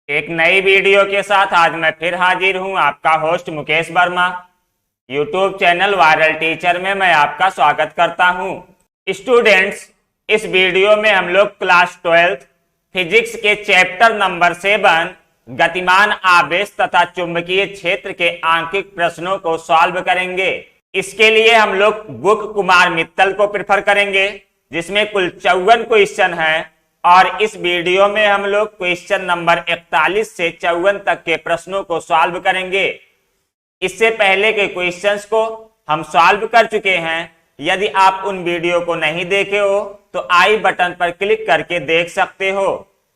एक नई वीडियो के साथ आज मैं फिर हाजिर हूं। आपका host Mukesh Verma. YouTube channel viral teacher में मैं आपका स्वागत करता हूं। स्टूडेंट्स, इस वीडियो में हम लोग क्लास 12 फिजिक्स के चैप्टर नंबर 7 गतिमान आवेश तथा चुंबकीय क्षेत्र के आंकिक प्रश्नों को सॉल्व करेंगे। इसके लिए हम लोग बुक कुमार मित्तल को प्रेफर करेंगे, जिसमें कुल 54 क्वेश्चन है। और इस वीडियो में हम लोग क्वेश्चन नंबर 41 से 54 तक के प्रश्नों को सॉल्व करेंगे। इससे पहले के क्वेश्चंस को हम सॉल्व कर चुके हैं। यदि आप उन वीडियो को नहीं देखे हो तो आई बटन पर क्लिक करके देख सकते हो।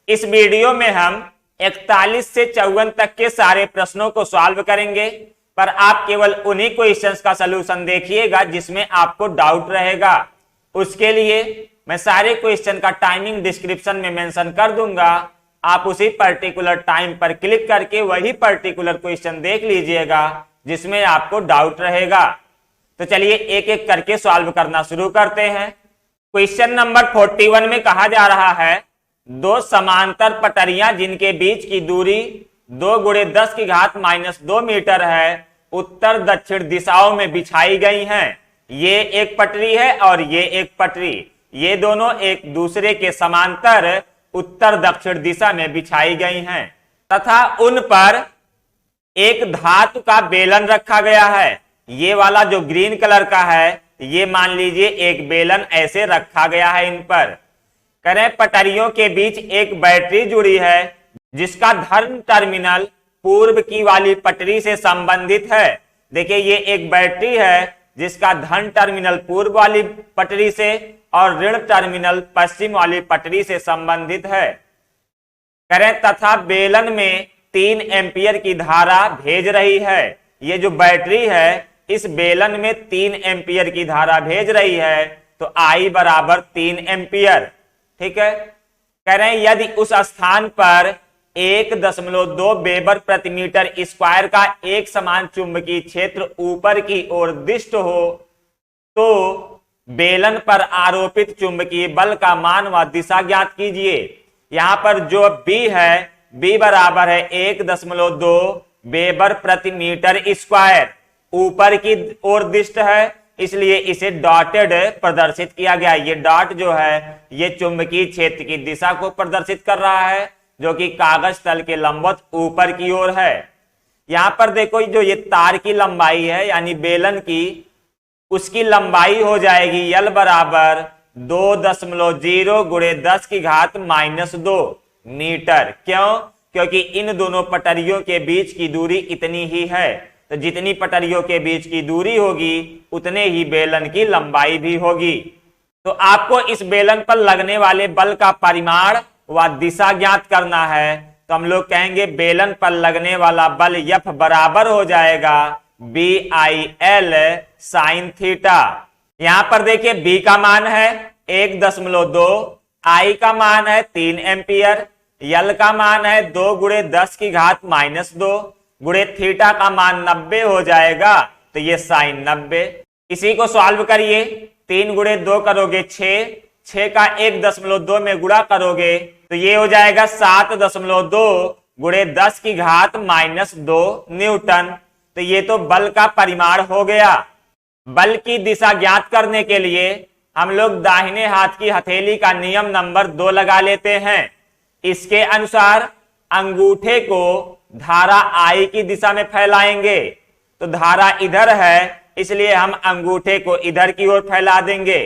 इस वीडियो में हम 41 से 54 तक के सारे प्रश्नों को सॉल्व करेंगे, पर आप केवल उन्हीं क्वेश्चंस का सलूशन देखिएगा जिसमें आपको डाउट रहेगा। उसके लिए मैं सारे क्वेश्चन का टाइमिंग डिस्क्रिप्शन में मेंशन कर दूंगा। आप उसी पर्टिकुलर टाइम पर क्लिक करके वही पर्टिकुलर क्वेश्चन देख लीजिएगा जिसमें आपको डाउट रहेगा। तो चलिए एक एक करके सॉल्व करना शुरू करते हैं। क्वेश्चन नंबर 41 में कहा जा रहा है, दो समांतर पटरियां जिनके बीच की दूरी 2 × 10⁻² मीटर है, उत्तर दक्षिण दिशाओं में बिछाई गई हैं। ये एक पटरी है और ये एक पटरी, ये दोनों एक दूसरे के समांतर उत्तर दक्षिण दिशा में बिछाई गई हैं तथा उन पर एक धातु का बेलन रखा गया है। ये वाला जो ग्रीन कलर का है, ये मान लीजिए एक बेलन ऐसे रखा गया है। इन पर करें पटरियों के बीच एक बैटरी जुड़ी है जिसका धन टर्मिनल पूर्व की वाली पटरी से संबंधित है। देखिए ये एक बैटरी है जिसका धन टर्मिनल पूर्व वाली पटरी से और ऋण टर्मिनल पश्चिम वाली पटरी से संबंधित है। करें तथा बेलन में 3 एम्पियर की धारा भेज रही है। ये जो बैटरी है इस बेलन में 3 एम्पियर की धारा भेज रही है, तो I बराबर 3 एम्पियर। ठीक है। करें यदि उस स्थान पर 1.2 वेबर प्रति मीटर स्क्वायर का एक समान चुंबकीय क्षेत्र ऊपर की ओर दिष्ट हो, तो बेलन पर आरोपित चुंबकीय बल का मान व दिशा ज्ञात कीजिए। यहां पर जो B है, B बराबर है 1.2 वेबर प्रति मीटर स्क्वायर, ऊपर की ओर दिष्ट है, इसलिए इसे डॉटेड प्रदर्शित किया गया। ये डॉट जो है ये चुंबकीय क्षेत्र की दिशा को प्रदर्शित कर रहा है, जो कि कागज तल के लंबवत ऊपर की ओर है। यहां पर देखो जो ये तार की लंबाई है यानी बेलन की, उसकी लंबाई हो जाएगी L बराबर 2.0 × 10⁻² मीटर। क्यों? क्योंकि इन दोनों पटरियों के बीच की दूरी इतनी ही है, तो जितनी पटरियों के बीच की दूरी होगी उतने ही बेलन की लंबाई भी होगी। तो आपको इस बेलन पर लगने वाले बल का परिमाण व दिशा ज्ञात करना है। तो हम लोग कहेंगे बेलन पर लगने वाला बल F बराबर हो जाएगा BIL sin थीटा। यहां पर देखिए B का मान है 1.2, I का मान है 3 एम्पियर, L का मान है 2 × 10⁻² गुणे थीटा का मान 90 हो जाएगा, तो ये sin 90। इसी को सॉल्व करिए। 3 × 2 करोगे 6 का 1.2 में गुणा करोगे तो ये हो जाएगा 7.2 × 10⁻² न्यूटन। तो ये तो बल का परिमाण हो गया। बल की दिशा ज्ञात करने के लिए हम लोग दाहिने हाथ की हथेली का नियम नंबर 2 लगा लेते हैं। इसके अनुसार अंगूठे को धारा I की दिशा में फैलाएंगे, तो धारा इधर है इसलिए हम अंगूठे को इधर की ओर फैला देंगे।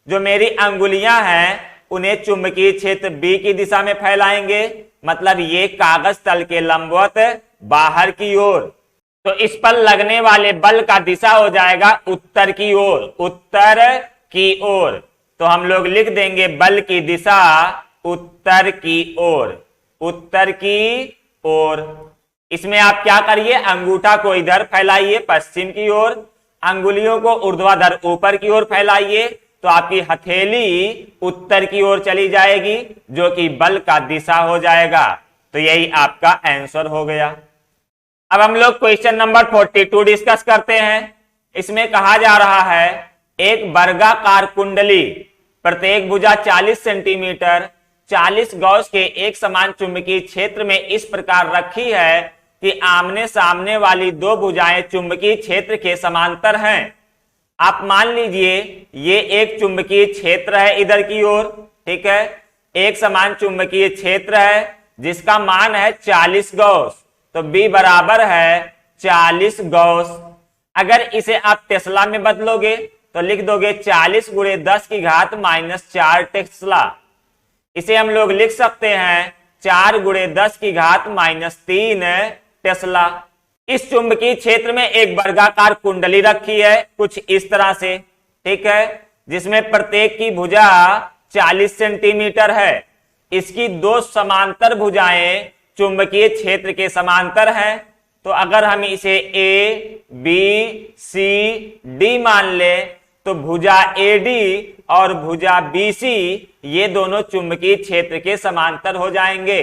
जो मेरी अंगुलियां हैं उन्हें चुंबकीय क्षेत्र B की दिशा में फैलाएंगे, मतलब ये कागज तल के लंबवत बाहर की ओर। तो इस पर लगने वाले बल का दिशा हो जाएगा उत्तर की ओर, उत्तर की ओर। तो हम लोग लिख देंगे बल की दिशा उत्तर की ओर, उत्तर की ओर। इसमें आप क्या करिए, अंगूठा को इधर फैलाइए पश्चिम की ओर, अंगुलियों को ऊर्ध्वाधर ऊपर की ओर फैलाइए, तो आपकी हथेली उत्तर की ओर चली जाएगी, जो कि बल का दिशा हो जाएगा। तो यही आपका आंसर हो गया। अब हम लोग क्वेश्चन नंबर 42 डिस्कस करते हैं। इसमें कहा जा रहा है, एक वर्गाकार कुंडली प्रत्येक भुजा 40 सेंटीमीटर 40 गॉस के एक समान चुंबकीय क्षेत्र में इस प्रकार रखी है कि आमने सामने वाली दो भुजाएं चुंबकीय क्षेत्र के समांतर हैं। आप मान लीजिए ये एक चुंबकीय क्षेत्र है इधर की ओर, ठीक है, एक समान चुंबकीय क्षेत्र है जिसका मान है 40 गॉस, तो B बराबर है 40 गॉस। अगर इसे आप टेस्ला में बदलोगे तो लिख दोगे 40 गुणे 10 की घात -4 टेस्ला। इसे हम लोग लिख सकते हैं 4 गुणे 10 की घात -3 टेस्ला। इस चुंबकीय क्षेत्र में एक वर्गाकार कुंडली रखी है कुछ इस तरह से, ठीक है, जिसमें प्रत्येक की भुजा 40 सेंटीमीटर है। इसकी दो समांतर भुजाएं चुंबकीय क्षेत्र के समांतर हैं। तो अगर हम इसे A, B, C, D मान ले तो भुजा AD और भुजा BC ये दोनों चुंबकीय क्षेत्र के समांतर हो जाएंगे।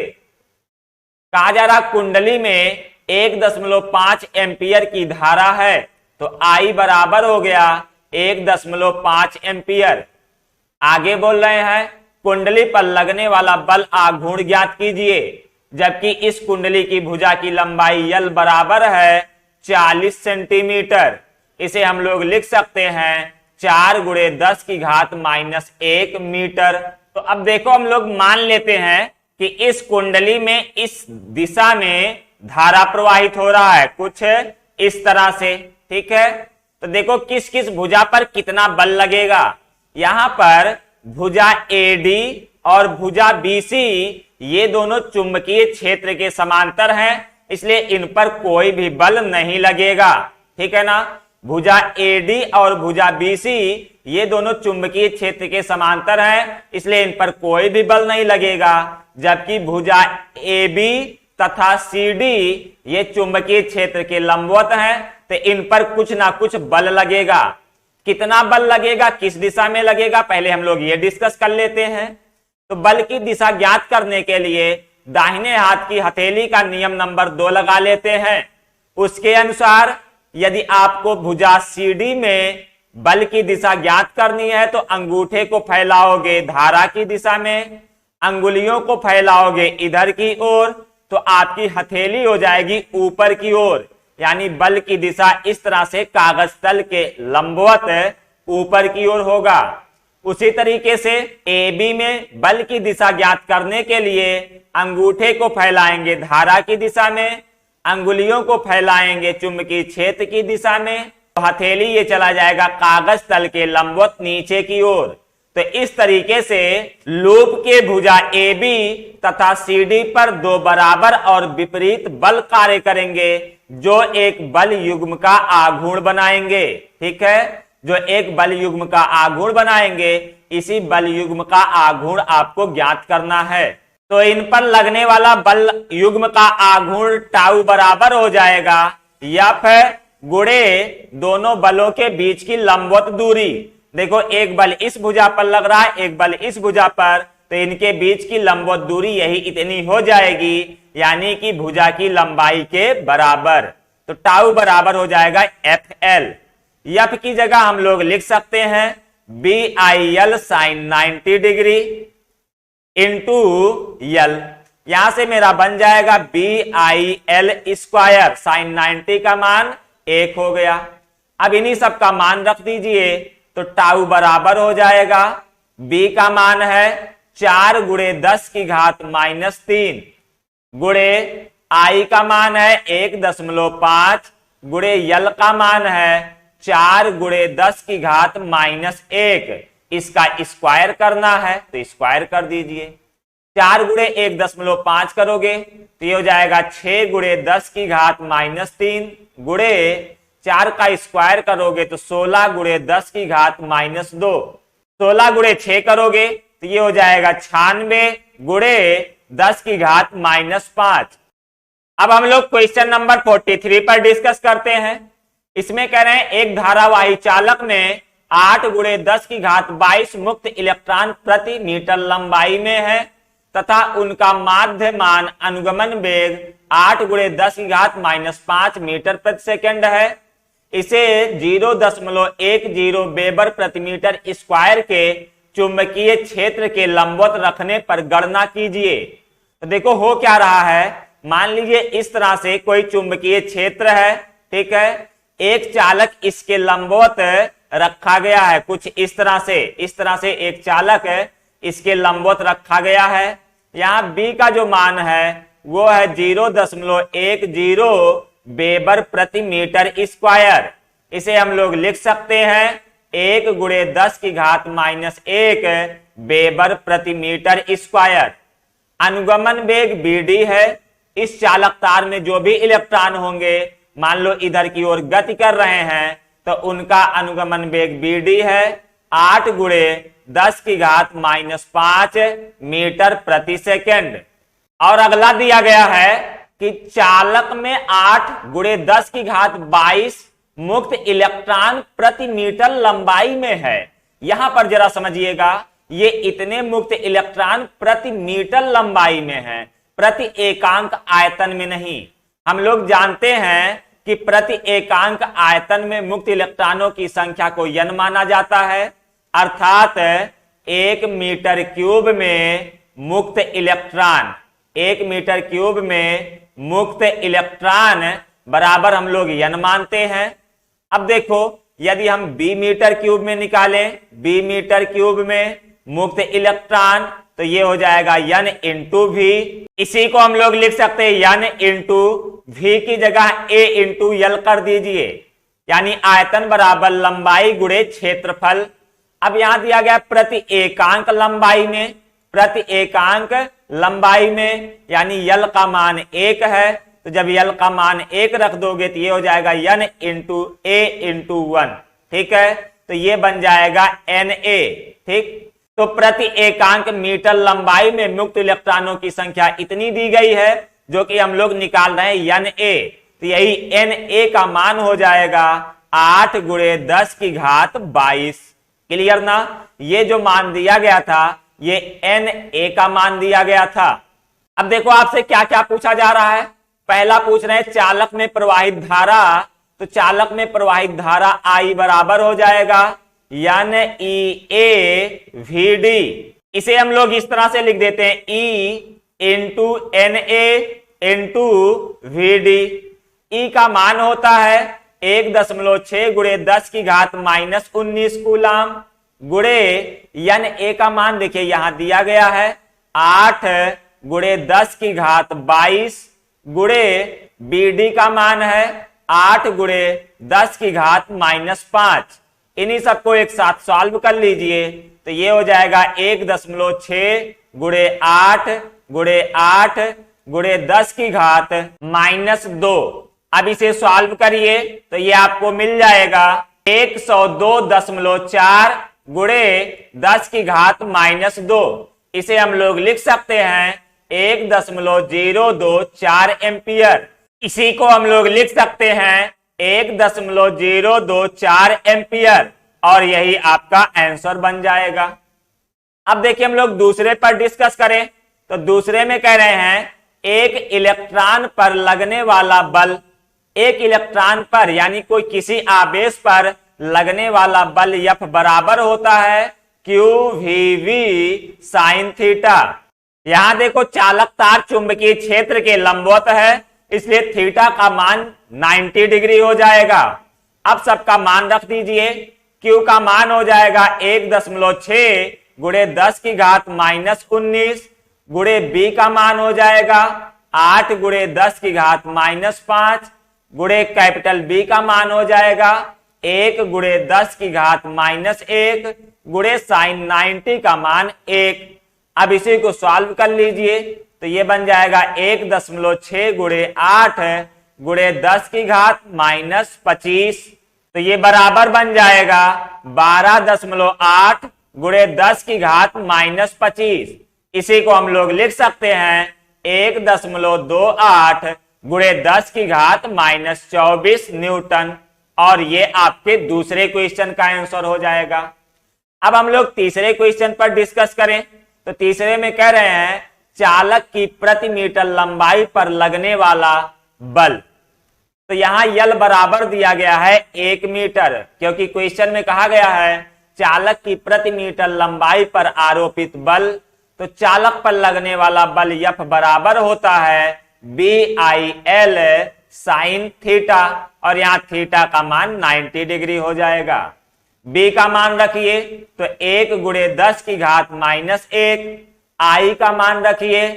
कहा जा रहा कुंडली में 1.5 एम्पियर की धारा है, तो I बराबर हो गया 1.5 एम्पियर। आगे बोल रहे हैं कुंडली पर लगने वाला बल आघूर्ण ज्ञात कीजिए, जबकि इस कुंडली की भुजा की लंबाई L बराबर है 40 सेंटीमीटर। इसे हम लोग लिख सकते हैं 4 गुणे 10 की घात -1 मीटर। तो अब देखो हम लोग मान लेते हैं कि इस कुंडली में इस दिशा में धारा प्रवाहित हो रहा है कुछ इस तरह से, ठीक है। तो देखो किस किस भुजा पर कितना बल लगेगा। यहां पर भुजा AD और भुजा BC ये दोनों चुंबकीय क्षेत्र के समांतर हैं, इसलिए इन पर कोई भी बल नहीं लगेगा, ठीक है ना। भुजा AD और भुजा BC ये दोनों चुंबकीय क्षेत्र के समांतर हैं, इसलिए इन पर कोई भी बल नहीं लगेगा। जबकि भुजा AB तथा CD ये चुंबकीय क्षेत्र के लंबवत हैं, तो इन पर कुछ ना कुछ बल लगेगा। कितना बल लगेगा, किस दिशा में लगेगा, पहले हम लोग ये डिस्कस कर लेते हैं। तो बल की दिशा ज्ञात करने के लिए दाहिने हाथ की हथेली का नियम नंबर 2 लगा लेते हैं। उसके अनुसार यदि आपको भुजा CD में बल की दिशा ज्ञात करनी है तो अंगूठे को फैलाओगे धारा की दिशा में, अंगुलियों को फैलाओगे इधर की ओर, तो आपकी हथेली हो जाएगी ऊपर की ओर, यानी बल की दिशा इस तरह से कागज तल के लंबवत ऊपर की ओर होगा। उसी तरीके से AB में बल की दिशा ज्ञात करने के लिए अंगूठे को फैलाएंगे धारा की दिशा में, अंगुलियों को फैलाएंगे चुंबकीय क्षेत्र की दिशा में, तो हथेली ये चला जाएगा कागज तल के लंबवत नीचे की ओर। तो इस तरीके से लूप के भुजा AB तथा CD पर दो बराबर और विपरीत बल कार्य करेंगे जो एक बल युग्म का आघूर्ण बनाएंगे, ठीक है, जो एक बल युग्म का आघूर्ण बनाएंगे। इसी बल युग्म का आघूर्ण आपको ज्ञात करना है। तो इन पर लगने वाला बल युग्म का आघूर्ण टाउ बराबर हो जाएगा F गुणे दोनों बलों के बीच की लंबवत दूरी। देखो एक बल इस भुजा पर लग रहा है, एक बल इस भुजा पर, तो इनके बीच की लंबवत दूरी यही इतनी हो जाएगी, यानी कि भुजा की लंबाई के बराबर। तो टाउ बराबर हो जाएगा FL। F की जगह हम लोग लिख सकते हैं BIL sin 90 degree into L। यहां से मेरा बन जाएगा BIL स्क्वायर, sin 90 का मान 1 हो गया। अब इन्हीं सब का मान रख दीजिए, तो टाउ बराबर हो जाएगा, B का मान है 4 गुणे 10 की घात -3 गुणे I का मान है 1.5 गुणे L का मान है 4 गुणे 10 की घात -1। इसका स्क्वायर करना है तो स्क्वायर कर दीजिए। 4 गुणे 1.5 करोगे तो ये हो जाएगा 6 गुणे 10 की घात -3 गुणे 4 का स्क्वायर करोगे तो 16 गुणे 10 की घात -2। 16 गुणे 6 करोगे तो ये हो जाएगा 96 गुणे 10 की घात -5। अब हम लोग क्वेश्चन नंबर 43 पर डिस्कस करते हैं। इसमें कह रहे हैं एक धारावाही चालक में 8 गुणे 10 की घात 22 मुक्त इलेक्ट्रॉन प्रति मीटर लंबाई में है तथा उनका माध्यमान अनुगमन वेग 8 गुणे 10 की घात -5 मीटर प्रति सेकंड है। इसे 0.10 वेबर प्रति मीटर स्क्वायर के चुंबकीय क्षेत्र के लंबवत रखने पर गणना कीजिए। तो देखो हो क्या रहा है, मान लीजिए इस तरह से कोई चुंबकीय क्षेत्र है, ठीक है, एक चालक इसके लंबवत रखा गया है, कुछ इस तरह से एक चालक इसके लंबवत रखा गया है। यहाँ B का जो मान है वो है 0.10 वेबर प्रति मीटर स्क्वायर। इसे हम लोग लिख सकते हैं 1 गुणे 10⁻⁻1 वेबर प्रति मीटर स्क्वायर। अनुगमन वेग BD है। इस चालक तार में जो भी इलेक्ट्रॉन होंगे, मान लो इधर की ओर गति कर रहे हैं, तो उनका अनुगमन वेग BD है 8 गुणे 10⁻5 मीटर प्रति सेकेंड। और अगला दिया गया है कि चालक में 8 गुणे 10⁻22 मुक्त इलेक्ट्रॉन प्रति मीटर लंबाई में है। यहां पर जरा समझिएगा, ये इतने मुक्त इलेक्ट्रॉन प्रति मीटर लंबाई में है, प्रति एकांक आयतन में नहीं। हम लोग जानते हैं कि प्रति एकांक आयतन में मुक्त इलेक्ट्रॉनों की संख्या को n माना जाता है, अर्थात 1 मीटर क्यूब में मुक्त इलेक्ट्रॉन, 1 मीटर क्यूब में मुक्त इलेक्ट्रॉन बराबर हम लोग n मानते हैं। अब देखो, यदि हम B मीटर क्यूब में निकालें, B मीटर क्यूब में मुक्त इलेक्ट्रॉन, तो ये हो जाएगा n इंटू V। इसी को हम लोग लिख सकते हैं n इंटू V की जगह A इंटू L कर दीजिए, यानी आयतन बराबर लंबाई गुणे क्षेत्रफल। अब यहां दिया गया प्रति एकांक लंबाई में, प्रति एकांक लंबाई में, यानी L का मान 1 है, तो जब L का मान 1 रख दोगे तो ये हो जाएगा n इंटू A इंटू 1, ठीक है, तो ये बन जाएगा Na, ठीक। तो प्रति एकांक मीटर लंबाई में मुक्त इलेक्ट्रॉनों की संख्या इतनी दी गई है, जो कि हम लोग निकाल रहे हैं Na, तो यही Na का मान हो जाएगा 8 गुणे 10⁻22। क्लियर ना? ये जो मान दिया गया था ये Na का मान दिया गया था। अब देखो आपसे क्या क्या पूछा जा रहा है। पहला पूछ रहे हैं चालक में प्रवाहित धारा, तो चालक में प्रवाहित धारा I बराबर हो जाएगा NEA/VD। इसे हम लोग इस तरह से लिख देते हैं E into NA into VD। E का मान होता है 1.6 गुणे 10⁻⁻19 कूलाम, गुणे Na का मान देखिए यहां दिया गया है 8 गुणे 10⁻22, गुणे BD का मान है 8 गुणे 10⁻5। इन्हीं सबको एक साथ सॉल्व कर लीजिए, तो ये हो जाएगा 1.6 गुणे 8 गुणे 8 गुणे 10⁻2। अब इसे सॉल्व करिए तो ये आपको मिल जाएगा 102.4 गुणे 10⁻2। इसे हम लोग लिख सकते हैं 1.024 एम्पियर। इसी को हम लोग लिख सकते हैं 1.024 एम्पियर, और यही आपका आंसर बन जाएगा। अब देखिए हम लोग दूसरे पर डिस्कस करें, तो दूसरे में कह रहे हैं एक इलेक्ट्रॉन पर लगने वाला बल, एक इलेक्ट्रॉन पर यानी कोई किसी आवेश पर लगने वाला बल F बराबर होता है QVV sin थीटा। यहां देखो चालक तार चुंबकीय क्षेत्र के लंबवत है, इसलिए थीटा का मान 90 डिग्री हो जाएगा। अब सबका मान रख दीजिए। Q का मान हो जाएगा 1.6 गुणे 10⁻⁻19, गुणे B का मान हो जाएगा 8 गुणे 10⁻5, गुणे कैपिटल B का मान हो जाएगा 1 गुणे 10⁻1, गुणे साइन 90 का मान 1। अब इसी को सॉल्व कर लीजिए, तो ये बन जाएगा 1.6 गुणे 8 गुणे 10⁻25, तो ये बराबर बन जाएगा 12.8 गुणे 10⁻25। इसी को हम लोग लिख सकते हैं 1.28 गुणे 10⁻24 न्यूटन, और ये आपके दूसरे क्वेश्चन का आंसर हो जाएगा। अब हम लोग तीसरे क्वेश्चन पर डिस्कस करें, तो तीसरे में कह रहे हैं चालक की प्रति मीटर लंबाई पर लगने वाला बल। तो यहां यल बराबर दिया गया है 1 मीटर, क्योंकि क्वेश्चन में कहा गया है चालक की प्रति मीटर लंबाई पर आरोपित बल, तो चालक पर लगने वाला बल F बराबर होता है BIL साइन थीटा, और यहाँ थीटा का मान 90 डिग्री हो जाएगा। B का मान रखिए तो 1 गुणे 10 की घात -1, I का मान रखिए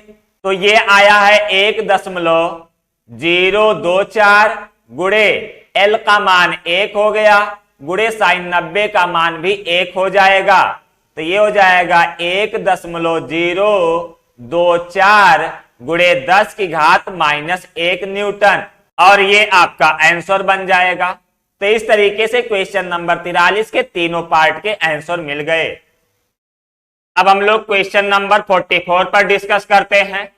तो ये आया है 1.024 गुणे L का मान 1 हो गया, गुणे साइन 90 का मान भी 1 हो जाएगा, तो ये हो जाएगा 1.024 गुणे 10 की घात -1 न्यूटन, और ये आपका आंसर बन जाएगा। तो इस तरीके से क्वेश्चन नंबर 43 के तीनों पार्ट के आंसर मिल गए। अब हम लोग क्वेश्चन नंबर 44 पर डिस्कस करते हैं।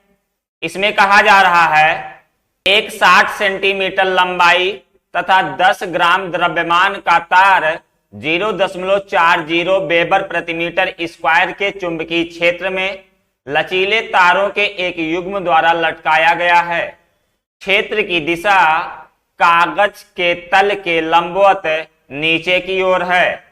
इसमें कहा जा रहा है एक 60 सेंटीमीटर लंबाई तथा 10 ग्राम द्रव्यमान का तार 0.40 वेबर प्रति मीटर स्क्वायर के चुंबकीय क्षेत्र में लचीले तारों के एक युग्म द्वारा लटकाया गया है। क्षेत्र की दिशा कागज के तल के लंबवत नीचे की ओर है।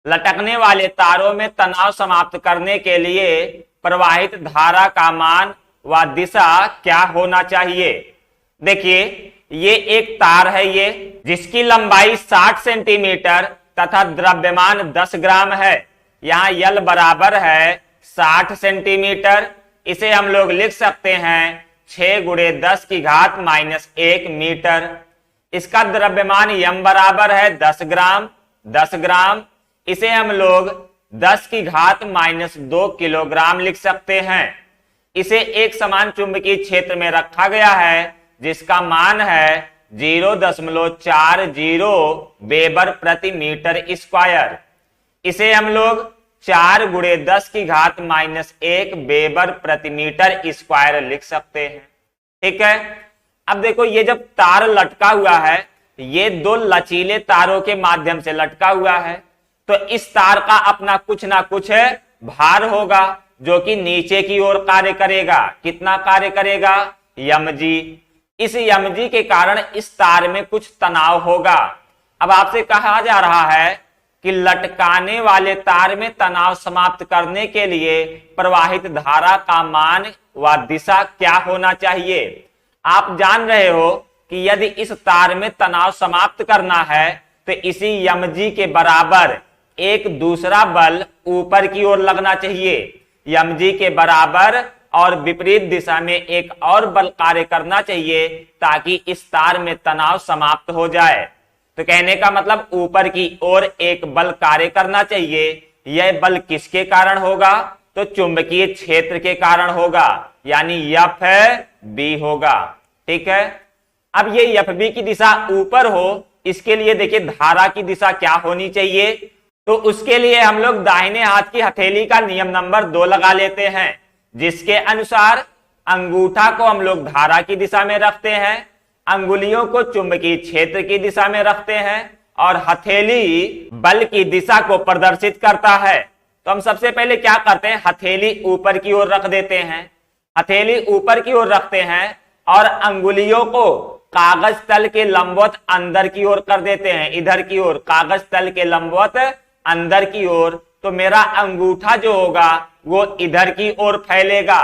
लटकने वाले तारों में तनाव समाप्त करने के लिए प्रवाहित धारा का मान व दिशा क्या होना चाहिए। देखिए ये एक तार है ये, जिसकी लंबाई 60 सेंटीमीटर तथा द्रव्यमान 10 ग्राम है। यहाँ यल बराबर है 60 सेंटीमीटर, इसे हम लोग लिख सकते हैं 6 गुणे 10 की घात -1 मीटर। इसका द्रव्यमान यम बराबर है 10 ग्राम, 10 ग्राम, इसे हम लोग 10 की घात -2 किलोग्राम लिख सकते हैं। इसे एक समान चुंबकीय क्षेत्र में रखा गया है जिसका मान है 0.40 वेबर प्रति मीटर स्क्वायर। इसे हम लोग 4 गुणे 10 की घात -1 वेबर प्रति मीटर स्क्वायर लिख सकते हैं। ठीक है, अब देखो ये जब तार लटका हुआ है, ये दो लचीले तारों के माध्यम से लटका हुआ है, तो इस तार का अपना कुछ ना कुछ भार होगा जो कि नीचे की ओर कार्य करेगा। कितना कार्य करेगा? mg। इस mg के कारण इस तार में कुछ तनाव होगा। अब आपसे कहा जा रहा है कि लटकाने वाले तार में तनाव समाप्त करने के लिए प्रवाहित धारा का मान व दिशा क्या होना चाहिए। आप जान रहे हो कि यदि इस तार में तनाव समाप्त करना है तो इसी mg के बराबर एक दूसरा बल ऊपर की ओर लगना चाहिए। mg के बराबर और विपरीत दिशा में एक और बल कार्य करना चाहिए ताकि इस तार में तनाव समाप्त हो जाए। तो कहने का मतलब ऊपर की ओर एक बल कार्य करना चाहिए। यह बल किसके कारण होगा? तो चुंबकीय क्षेत्र के कारण होगा, यानी Fb होगा। ठीक है, अब ये Fb की दिशा ऊपर हो, इसके लिए देखिए धारा की दिशा क्या होनी चाहिए। तो उसके लिए हम लोग दाहिने हाथ की हथेली का नियम नंबर 2 लगा लेते हैं, जिसके अनुसार अंगूठा को हम लोग धारा की दिशा में रखते हैं, अंगुलियों को चुंबकीय क्षेत्र की दिशा में रखते हैं और हथेली बल की दिशा को प्रदर्शित करता है। तो हम सबसे पहले क्या करते हैं, हथेली ऊपर की ओर रख देते हैं। हथेली ऊपर की ओर रखते हैं और अंगुलियों को कागज तल के लंबवत अंदर की ओर कर देते हैं, इधर की ओर, कागज तल के लंबवत अंदर की ओर। तो मेरा अंगूठा जो होगा वो इधर की ओर फैलेगा।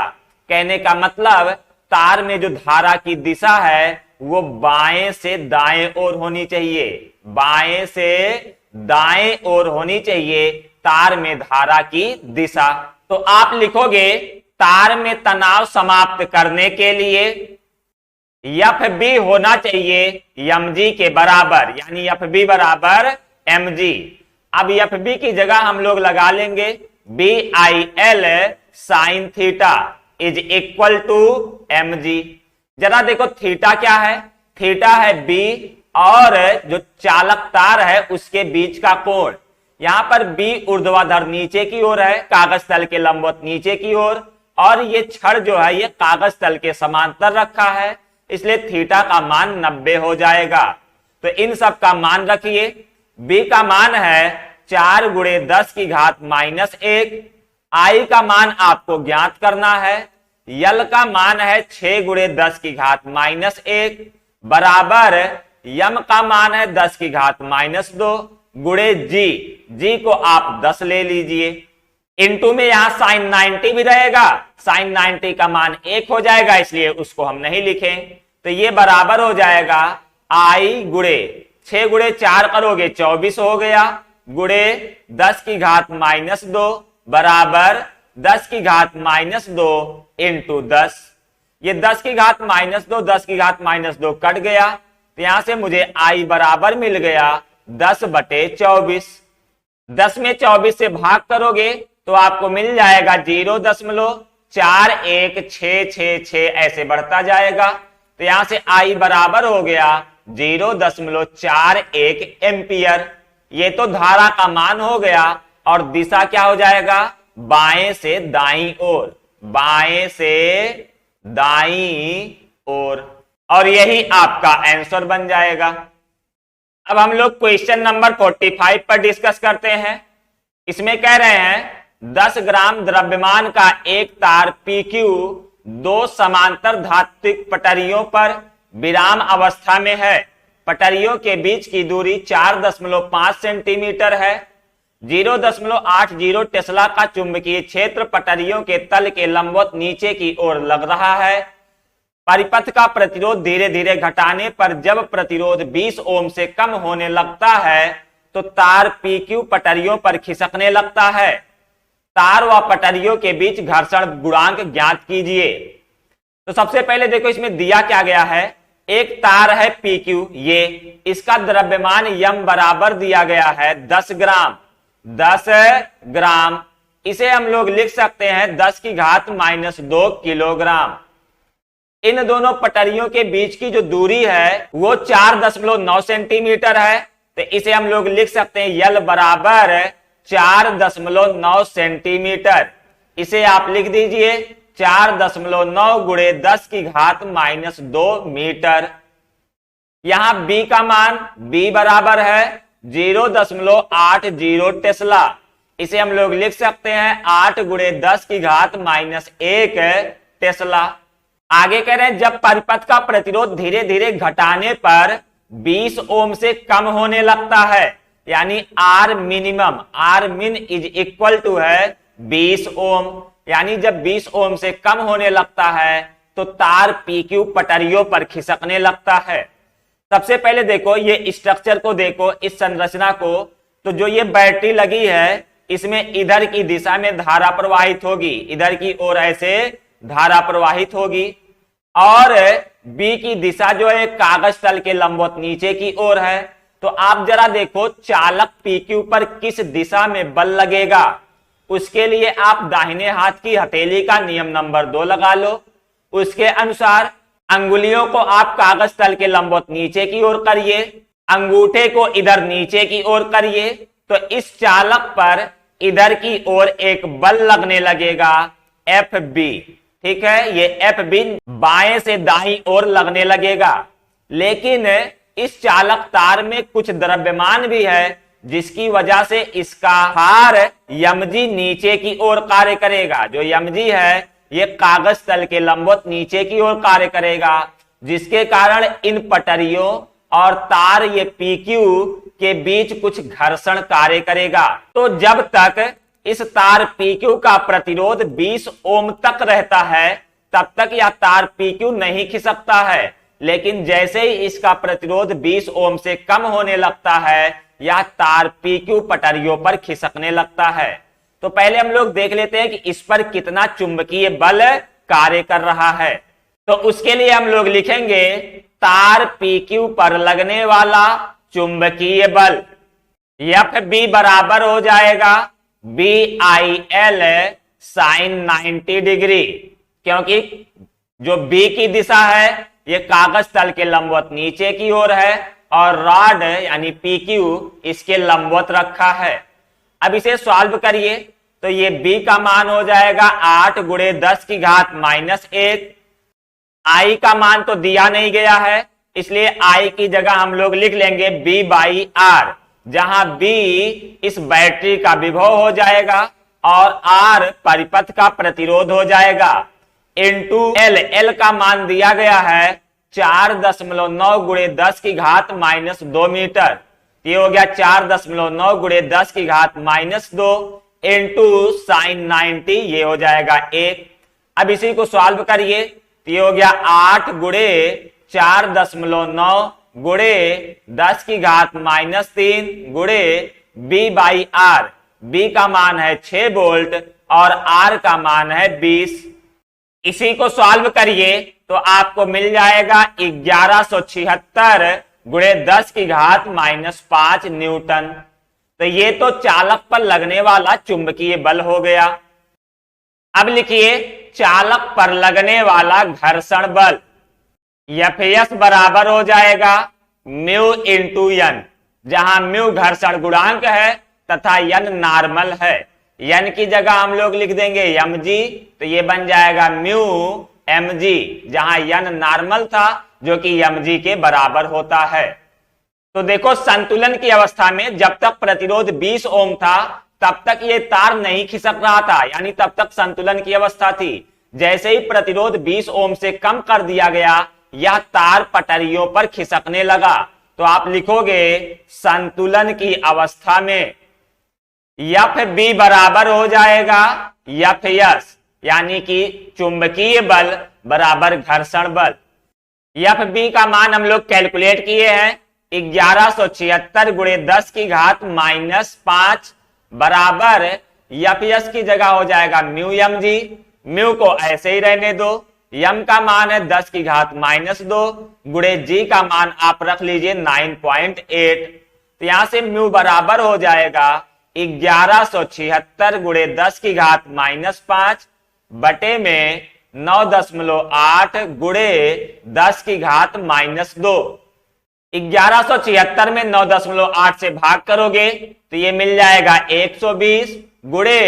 कहने का मतलब तार में जो धारा की दिशा है वो बाएं से दाएं ओर होनी चाहिए, बाएं से दाएं ओर होनी चाहिए तार में धारा की दिशा। तो आप लिखोगे तार में तनाव समाप्त करने के लिए Fb होना चाहिए mg के बराबर, यानी Fb बराबर mg। अब Fb की जगह हम लोग लगा लेंगे BIL sine theta is equal to mg। जरा देखो थीटा क्या है, थीटा है B और जो चालक तार है उसके बीच का कोण। यहां पर B ऊर्ध्वाधर नीचे की ओर है, कागज तल के लंबवत नीचे की ओर, और ये छड़ जो है ये कागज तल के समांतर रखा है, इसलिए थीटा का मान 90 हो जाएगा। तो इन सब का मान रखिए। B का मान है 4 गुणे 10 की घात -1, I का मान आपको ज्ञात करना है, L का मान है 6 गुणे 10 की घात -1 बराबर m का मान है 10 की घात -2, गुणे जी को आप 10 ले लीजिए, इनटू में यहां साइन 90 भी रहेगा, साइन 90 का मान 1 हो जाएगा, इसलिए उसको हम नहीं लिखें। तो ये बराबर हो जाएगा आई गुणे 6 गुणे 4 करोगे 24 हो गया, गुणे 10 की घात -2 बराबर 10 की घात -2 इंटू 10। ये 10 की घात -2 10 की घात -2 कट गया, तो यहां से मुझे आई बराबर मिल गया 10/24। 10 में 24 से भाग करोगे तो आपको मिल जाएगा 0.416666 ऐसे बढ़ता जाएगा। तो यहां से आई बराबर हो गया 0.41 एम्पियर। ये तो धारा का मान हो गया, और दिशा क्या हो जाएगा, बाएं से दाईं ओर, बाएं से दाईं ओर, और यही आपका आंसर बन जाएगा। अब हम लोग क्वेश्चन नंबर 45 पर डिस्कस करते हैं। इसमें कह रहे हैं 10 ग्राम द्रव्यमान का एक तार PQ 2 समांतर धात्विक पटरियों पर विराम अवस्था में है। पटरियों के बीच की दूरी 4.5 सेंटीमीटर है। 0.80 टेस्ला का चुंबकीय क्षेत्र पटरियों के तल के लंबवत नीचे की ओर लग रहा है। परिपथ का प्रतिरोध धीरे धीरे घटाने पर जब प्रतिरोध 20 ओम से कम होने लगता है तो तार PQ पटरियों पर खिसकने लगता है। तार व पटरियों के बीच घर्षण गुणांक ज्ञात कीजिए। तो सबसे पहले देखो इसमें दिया क्या गया है, एक तार है PQ, ये इसका द्रव्यमान m बराबर दिया गया है 10 ग्राम। 10 ग्राम इसे हम लोग लिख सकते हैं 10 की घात -2 किलोग्राम। इन दोनों पटरियों के बीच की जो दूरी है वो 4.9 सेंटीमीटर है, तो इसे हम लोग लिख सकते हैं L बराबर 4.9 सेंटीमीटर। इसे आप लिख दीजिए 4.9 गुणे 10 की घात -2 मीटर। यहां B का मान B बराबर है 0.80 टेस्ला। इसे हम लोग लिख सकते हैं 8 गुणे 10 की घात -1 टेस्ला। आगे कह रहे हैं जब परिपथ का प्रतिरोध धीरे धीरे घटाने पर 20 ओम से कम होने लगता है, यानी आर मिनिमम, आर मिन इज इक्वल टू है 20 ओम, यानी जब 20 ओम से कम होने लगता है तो तार PQ पटरियों पर खिसकने लगता है। सबसे पहले देखो ये स्ट्रक्चर को देखो, इस संरचना को, तो जो ये बैटरी लगी है इसमें इधर की दिशा में धारा प्रवाहित होगी, इधर की ओर ऐसे धारा प्रवाहित होगी, और B की दिशा जो है कागज तल के लंबवत नीचे की ओर है। तो आप जरा देखो चालक PQ पर किस दिशा में बल लगेगा, उसके लिए आप दाहिने हाथ की हथेली का नियम नंबर 2 लगा लो। उसके अनुसार अंगुलियों को आप कागज तल के लंबवत नीचे की ओर करिए, अंगूठे को इधर नीचे की ओर करिए, तो इस चालक पर इधर की ओर एक बल लगने लगेगा FB। ठीक है, ये FB बाएं से दाईं ओर लगने लगेगा। लेकिन इस चालक तार में कुछ द्रव्यमान भी है जिसकी वजह से इसका भार mg नीचे की ओर कार्य करेगा। जो mg है ये कागज तल के लंबवत नीचे की ओर कार्य करेगा, जिसके कारण इन पटरियों और तार ये PQ के बीच कुछ घर्षण कार्य करेगा। तो जब तक इस तार PQ का प्रतिरोध 20 ओम तक रहता है तब तक यह तार PQ नहीं खिसकता है, लेकिन जैसे ही इसका प्रतिरोध 20 ओम से कम होने लगता है यह तार PQ पटरियों पर खिसकने लगता है। तो पहले हम लोग देख लेते हैं कि इस पर कितना चुंबकीय बल कार्य कर रहा है। तो उसके लिए हम लोग लिखेंगे तार PQ पर लगने वाला चुंबकीय बल FB बराबर हो जाएगा BIL sin 90 डिग्री, क्योंकि जो B की दिशा है ये कागज तल के लंबवत नीचे की ओर है और रॉड यानी PQ इसके लंबवत रखा है। अब इसे सॉल्व करिए तो ये B का मान हो जाएगा 8 गुणे 10 की घात -1। I का मान तो दिया नहीं गया है, इसलिए I की जगह हम लोग लिख लेंगे B/R, जहां B इस बैटरी का विभव हो जाएगा और R परिपथ का प्रतिरोध हो जाएगा, इंटू L का मान दिया गया है 4.9 गुणे 10 की घात -2 मीटर। तो ये हो गया 4.9 गुणे 10 की घात -2 इंटू साइन 90, ये हो जाएगा 1। अब इसी को सॉल्व करिए तो ये हो गया 8 गुणे 4.9 गुणे 10 की घात -3 गुणे B/R। B का मान है 6 वोल्ट और R का मान है 20। इसी को सॉल्व करिए तो आपको मिल जाएगा 1176 गुणे 10 की घात -5 न्यूटन। तो ये तो चालक पर लगने वाला चुंबकीय बल हो गया। अब लिखिए चालक पर लगने वाला घर्षण बल। Fs बराबर हो जाएगा म्यू इंटू एन, जहां म्यू घर्षण गुणांक है तथा एन नॉर्मल है। एन की जगह हम लोग लिख देंगे mg, तो ये बन जाएगा म्यू mg, जहां एन नॉर्मल था जो कि mg के बराबर होता है। तो देखो संतुलन की अवस्था में जब तक प्रतिरोध 20 ओम था तब तक ये तार नहीं खिसक रहा था, यानी तब तक संतुलन की अवस्था थी। जैसे ही प्रतिरोध 20 ओम से कम कर दिया गया यह तार पटरियों पर खिसकने लगा। तो आप लिखोगे संतुलन की अवस्था में Fb बराबर हो जाएगा Fs, यानी कि चुंबकीय बल बराबर घर्षण बल। Fb का मान हम लोग कैलकुलेट किए हैं 1176 गुणे 10 की घात -5 बराबर Fs की जगह हो जाएगा म्यू mg। म्यू को ऐसे ही रहने दो, m का मान है 10 की घात -2 गुणे g का मान आप रख लीजिए 9.8। तो यहां से म्यू बराबर हो जाएगा 1176 गुणे 10 की घात -5 बटे में 9.8 गुणे 10 की घात -2। 1176 में 9.8 से भाग करोगे तो ये मिल जाएगा 120 गुणे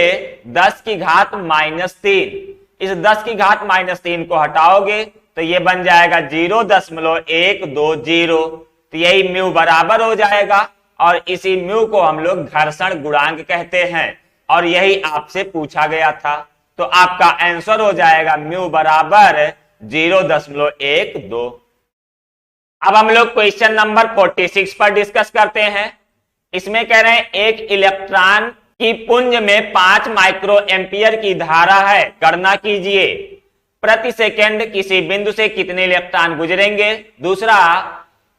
10 की घात -3। इस 10 की घात -3 को हटाओगे तो ये बन जाएगा 0.120। तो यही म्यू बराबर हो जाएगा और इसी म्यू को हम लोग घर्षण गुणांक कहते हैं और यही आपसे पूछा गया था। तो आपका आंसर हो जाएगा म्यू बराबर 0.12। अब हम लोग क्वेश्चन नंबर 46 पर डिस्कस करते हैं। इसमें कह रहे हैं एक इलेक्ट्रॉन की पुंज में 5 माइक्रो एम्पियर की धारा है, गणना कीजिए प्रति सेकंड किसी बिंदु से कितने इलेक्ट्रॉन गुजरेंगे। दूसरा,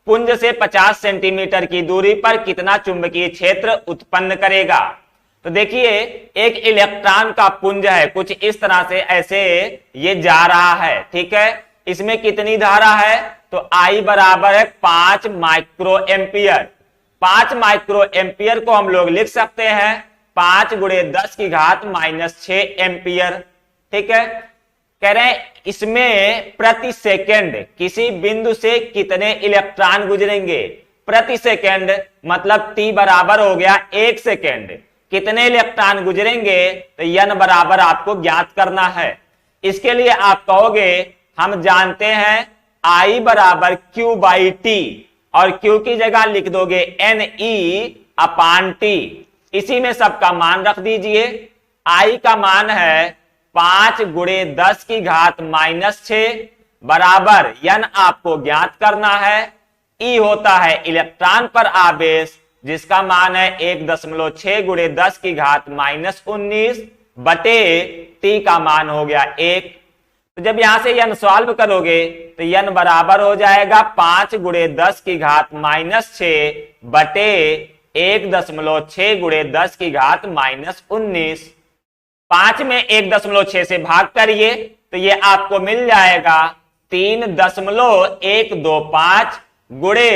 पुंज से 50 सेंटीमीटर की दूरी पर कितना चुंबकीय क्षेत्र उत्पन्न करेगा। तो देखिए एक इलेक्ट्रॉन का पुंज है कुछ इस तरह से, ऐसे ये जा रहा है, ठीक है। इसमें कितनी धारा है, तो I बराबर है 5 माइक्रो एम्पियर। 5 माइक्रो एम्पियर को हम लोग लिख सकते हैं 5 गुणे 10 की घात -6 एम्पियर, ठीक है। कह रहे हैं इसमें प्रति सेकंड किसी बिंदु से कितने इलेक्ट्रॉन गुजरेंगे। प्रति सेकंड मतलब T बराबर हो गया 1 सेकंड। कितने इलेक्ट्रॉन गुजरेंगे तो n बराबर आपको ज्ञात करना है। इसके लिए आप कहोगे हम जानते हैं I बराबर Q/T और Q की जगह लिख दोगे NE/T। इसी में सबका मान रख दीजिए। I का मान है 5 गुणे 10 की घात -6 बराबर n आपको ज्ञात करना है। E होता है इलेक्ट्रॉन पर आवेश जिसका मान है 1.6 गुणे 10 की घात -19 बटे T का मान हो गया 1। तो जब यहां से n सॉल्व करोगे तो n बराबर हो जाएगा 5 गुणे 10 की घात -6 बटे 1.6 गुणे 10 की घात -19। 5 में 1.6 से भाग करिए तो ये आपको मिल जाएगा 3.125 गुणे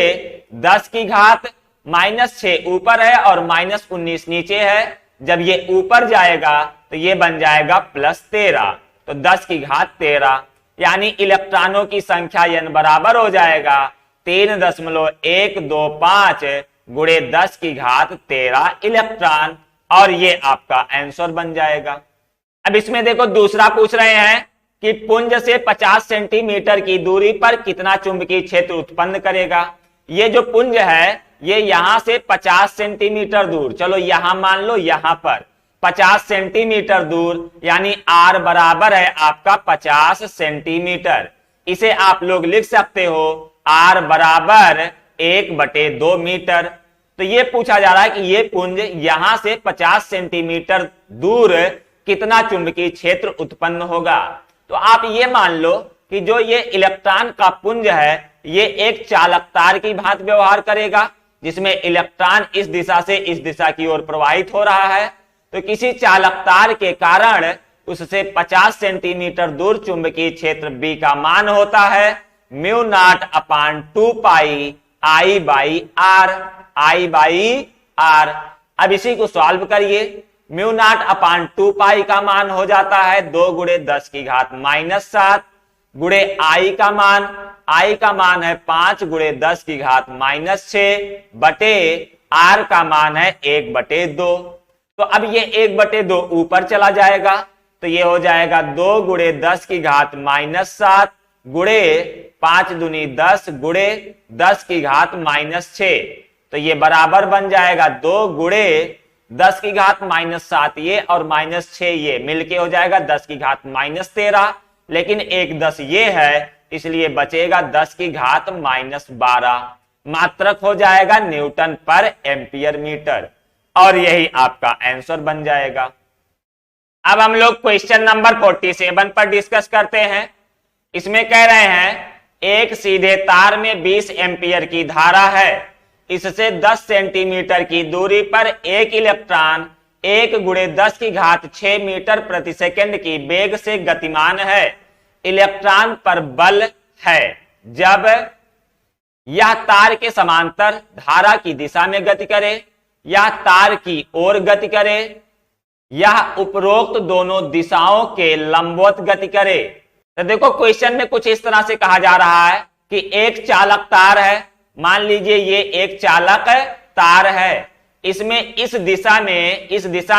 10 की घात -6 ऊपर है और -19 नीचे है। जब ये ऊपर जाएगा तो ये बन जाएगा +13, तो 10 की घात 13, यानी इलेक्ट्रॉनों की संख्या n बराबर हो जाएगा 3.125 गुणे 10 की घात 13 इलेक्ट्रॉन, और ये आपका आंसर बन जाएगा। अब इसमें देखो दूसरा पूछ रहे हैं कि पुंज से 50 सेंटीमीटर की दूरी पर कितना चुंबकीय क्षेत्र उत्पन्न करेगा। ये जो पुंज है ये यहां से 50 सेंटीमीटर दूर, चलो यहां मान लो यहां पर 50 सेंटीमीटर दूर, यानी R बराबर है आपका 50 सेंटीमीटर। इसे आप लोग लिख सकते हो R बराबर 1/2 मीटर। तो ये पूछा जा रहा है कि ये पुंज यहां से 50 सेंटीमीटर दूर कितना चुंबकीय क्षेत्र उत्पन्न होगा। तो आप ये मान लो कि जो ये इलेक्ट्रॉन का पुंज है ये एक चालक तार की भांति व्यवहार करेगा, जिसमें इलेक्ट्रॉन इस दिशा से इस दिशा की ओर प्रवाहित हो रहा है। तो किसी चालक तार के कारण उससे 50 सेंटीमीटर दूर चुंबकीय क्षेत्र B का मान होता है mu naught upon 2 pi I by R, I by R। अब इसी को सॉल्व करिए। म्यू नॉट अपान 2 पाई का मान हो जाता है 2 गुणे 10 की घात -7 गुणे I का मान है 5 गुणे 10 की घात -6 बटे R का मान है 1/2। तो अब ये 1/2 ऊपर चला जाएगा, तो ये हो जाएगा 2 गुणे 10 की घात -7 गुणे 5 दूनी 10 गुणे 10 की घात -6। तो ये बराबर बन जाएगा 2 गुणे 10 की घात -7 ये और -6 ये मिलके हो जाएगा 10 की घात -13, लेकिन एक 10 ये है इसलिए बचेगा 10 की घात -12। मात्रक हो जाएगा न्यूटन पर एम्पियर मीटर और यही आपका आंसर बन जाएगा। अब हम लोग क्वेश्चन नंबर 47 पर डिस्कस करते हैं। इसमें कह रहे हैं एक सीधे तार में 20 एम्पियर की धारा है, इससे 10 सेंटीमीटर की दूरी पर एक इलेक्ट्रॉन 1 गुणे 10 की घात 6 मीटर प्रति सेकंड की वेग से गतिमान है। इलेक्ट्रॉन पर बल है जब यह तार के समांतर धारा की दिशा में गति करे, यह तार की ओर गति करे, यह उपरोक्त दोनों दिशाओं के लंबवत गति करे। तो देखो क्वेश्चन में कुछ इस तरह से कहा जा रहा है कि एक चालक तार है, मान लीजिए ये एक चालक तार है, इसमें इस दिशा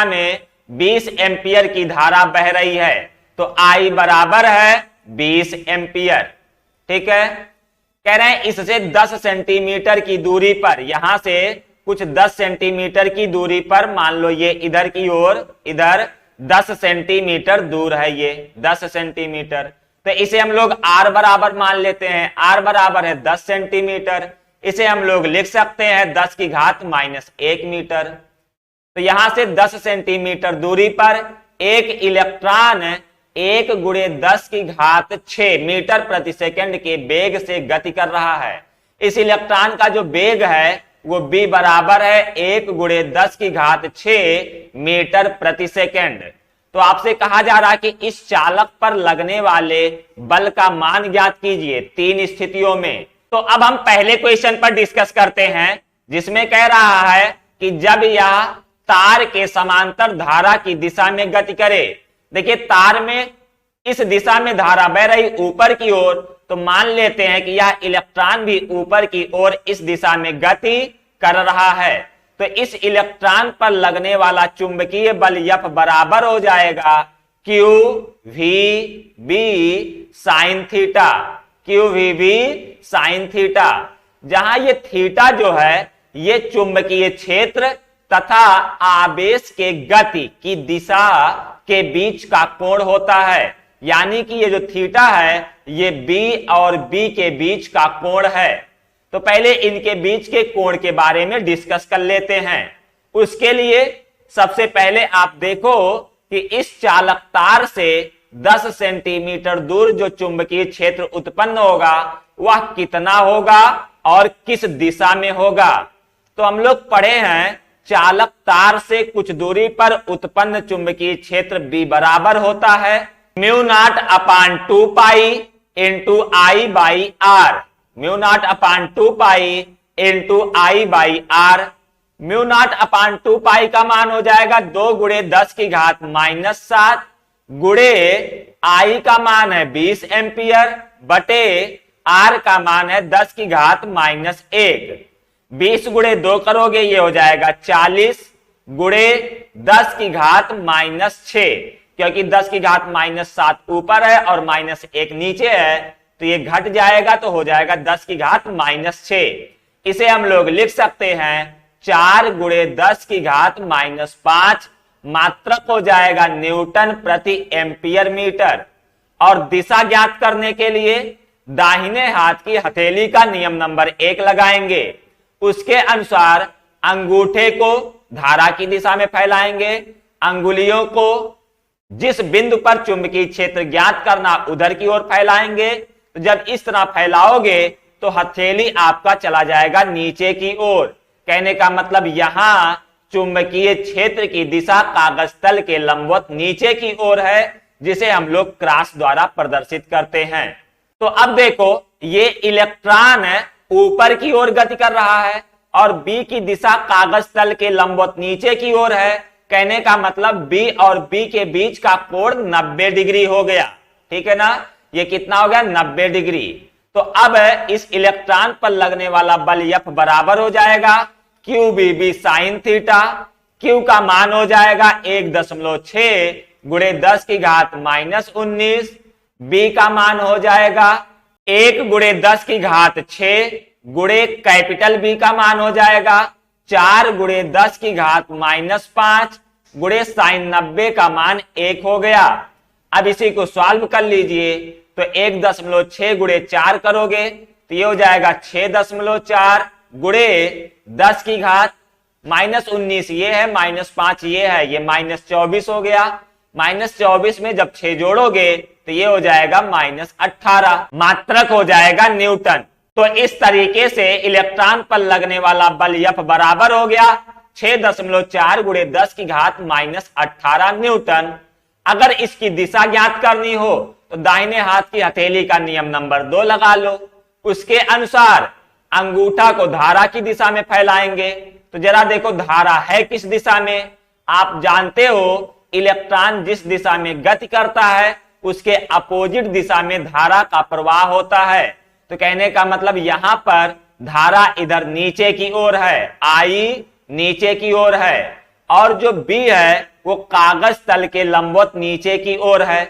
में 20 एम्पियर की धारा बह रही है, तो I बराबर है 20 एम्पियर। ठीक है, कह रहे हैं इससे 10 सेंटीमीटर की दूरी पर, यहां से कुछ 10 सेंटीमीटर की दूरी पर, मान लो ये इधर की ओर, इधर 10 सेंटीमीटर दूर है, ये 10 सेंटीमीटर, तो इसे हम लोग R बराबर मान लेते हैं। R बराबर है 10 सेंटीमीटर, इसे हम लोग लिख सकते हैं 10 की घात -1 मीटर। तो यहां से 10 सेंटीमीटर दूरी पर एक इलेक्ट्रॉन 1 गुणे 10 की घात 6 मीटर प्रति सेकंड के वेग से गति कर रहा है। इस इलेक्ट्रॉन का जो वेग है वो B बराबर है 1 गुणे 10 की घात 6 मीटर प्रति सेकंड। तो आपसे कहा जा रहा है कि इस चालक पर लगने वाले बल का मान ज्ञात कीजिए 3 स्थितियों में। तो अब हम पहले क्वेश्चन पर डिस्कस करते हैं, जिसमें कह रहा है कि जब यह तार के समांतर धारा की दिशा में गति करे। देखिए तार में इस दिशा में धारा बह रही ऊपर की ओर, तो मान लेते हैं कि यह इलेक्ट्रॉन भी ऊपर की ओर इस दिशा में गति कर रहा है। तो इस इलेक्ट्रॉन पर लगने वाला चुंबकीय बल F बराबर हो जाएगा QVB sine theta, QVB sine theta, जहां ये थीटा जो है ये चुंबकीय क्षेत्र तथा आवेश के गति की दिशा के बीच का कोण होता है। यानी कि ये जो थीटा है ये B और B के बीच का कोण है। तो पहले इनके बीच के कोण के बारे में डिस्कस कर लेते हैं। उसके लिए सबसे पहले आप देखो कि इस चालक तार से 10 सेंटीमीटर दूर जो चुंबकीय क्षेत्र उत्पन्न होगा वह कितना होगा और किस दिशा में होगा। तो हम लोग पढ़े हैं चालक तार से कुछ दूरी पर उत्पन्न चुंबकीय क्षेत्र B बराबर होता है mu naught upon 2 pi into I by R। Mu naught upon 2 pi into I by R। Mu naught upon 2 pi का मान हो जाएगा 2 गुणे 10 की घात -7 गुणे I का मान है 20 एम्पियर बटे R का मान है 10 की घात -1। 20 गुणे 2 करोगे ये हो जाएगा 40 गुणे 10 की घात -6, क्योंकि 10 की घात -7 ऊपर है और -1 नीचे है, तो ये घट जाएगा तो हो जाएगा 10 की घात -6। इसे हम लोग लिख सकते हैं 4 गुणे 10 की घात -5, मात्रक हो जाएगा न्यूटन प्रति एम्पियर मीटर। और दिशा ज्ञात करने के लिए दाहिने हाथ की हथेली का नियम नंबर 1 लगाएंगे। उसके अनुसार अंगूठे को धारा की दिशा में फैलाएंगे, अंगुलियों को जिस बिंदु पर चुंबकीय क्षेत्र ज्ञात करना उधर की ओर फैलाएंगे। तो जब इस तरह फैलाओगे तो हथेली आपका चला जाएगा नीचे की ओर। कहने का मतलब यहां चुंबकीय क्षेत्र की दिशा कागज तल के लंबवत नीचे की ओर है, जिसे हम लोग क्रॉस द्वारा प्रदर्शित करते हैं। तो अब देखो ये इलेक्ट्रॉन ऊपर की ओर गति कर रहा है और बी की दिशा कागज तल के लंबवत नीचे की ओर है। कहने का मतलब बी और बी के बीच का कोण 90 डिग्री हो गया। ठीक है ना, ये कितना हो गया 90 डिग्री। तो अब इस इलेक्ट्रॉन पर लगने वाला बल F बराबर हो जाएगा Q B B sine theta. Q का मान हो जाएगा 1.6 गुणे 10 की घात -19। B का मान हो जाएगा 1 गुणे 10 की घात 6 गुणे कैपिटल B का मान हो जाएगा 4 गुणे 10 की घात -5 गुणे साइन 90 का मान 1 हो गया। अब इसी को सॉल्व कर लीजिए तो 1.6 गुणे 4 करोगे तो ये हो जाएगा 6.4 गुणे 10 की घात -19 ये है, -5 ये है, ये -24 हो गया। -24 में जब 6 जोड़ोगे तो ये हो जाएगा -18, मात्रक हो जाएगा न्यूटन। तो इस तरीके से इलेक्ट्रॉन पर लगने वाला बल F बराबर हो गया 6.4 गुणे 10 की घात -18 न्यूटन। अगर इसकी दिशा ज्ञात करनी हो तो दाहिने हाथ की हथेली का नियम नंबर 2 लगा लो। उसके अनुसार अंगूठा को धारा की दिशा में फैलाएंगे। तो जरा देखो धारा है किस दिशा में। आप जानते हो इलेक्ट्रॉन जिस दिशा में गति करता है उसके अपोजिट दिशा में धारा का प्रवाह होता है। तो कहने का मतलब यहां पर धारा इधर नीचे की ओर है, आई नीचे की ओर है और जो बी है वो कागज तल के लंबवत नीचे की ओर है।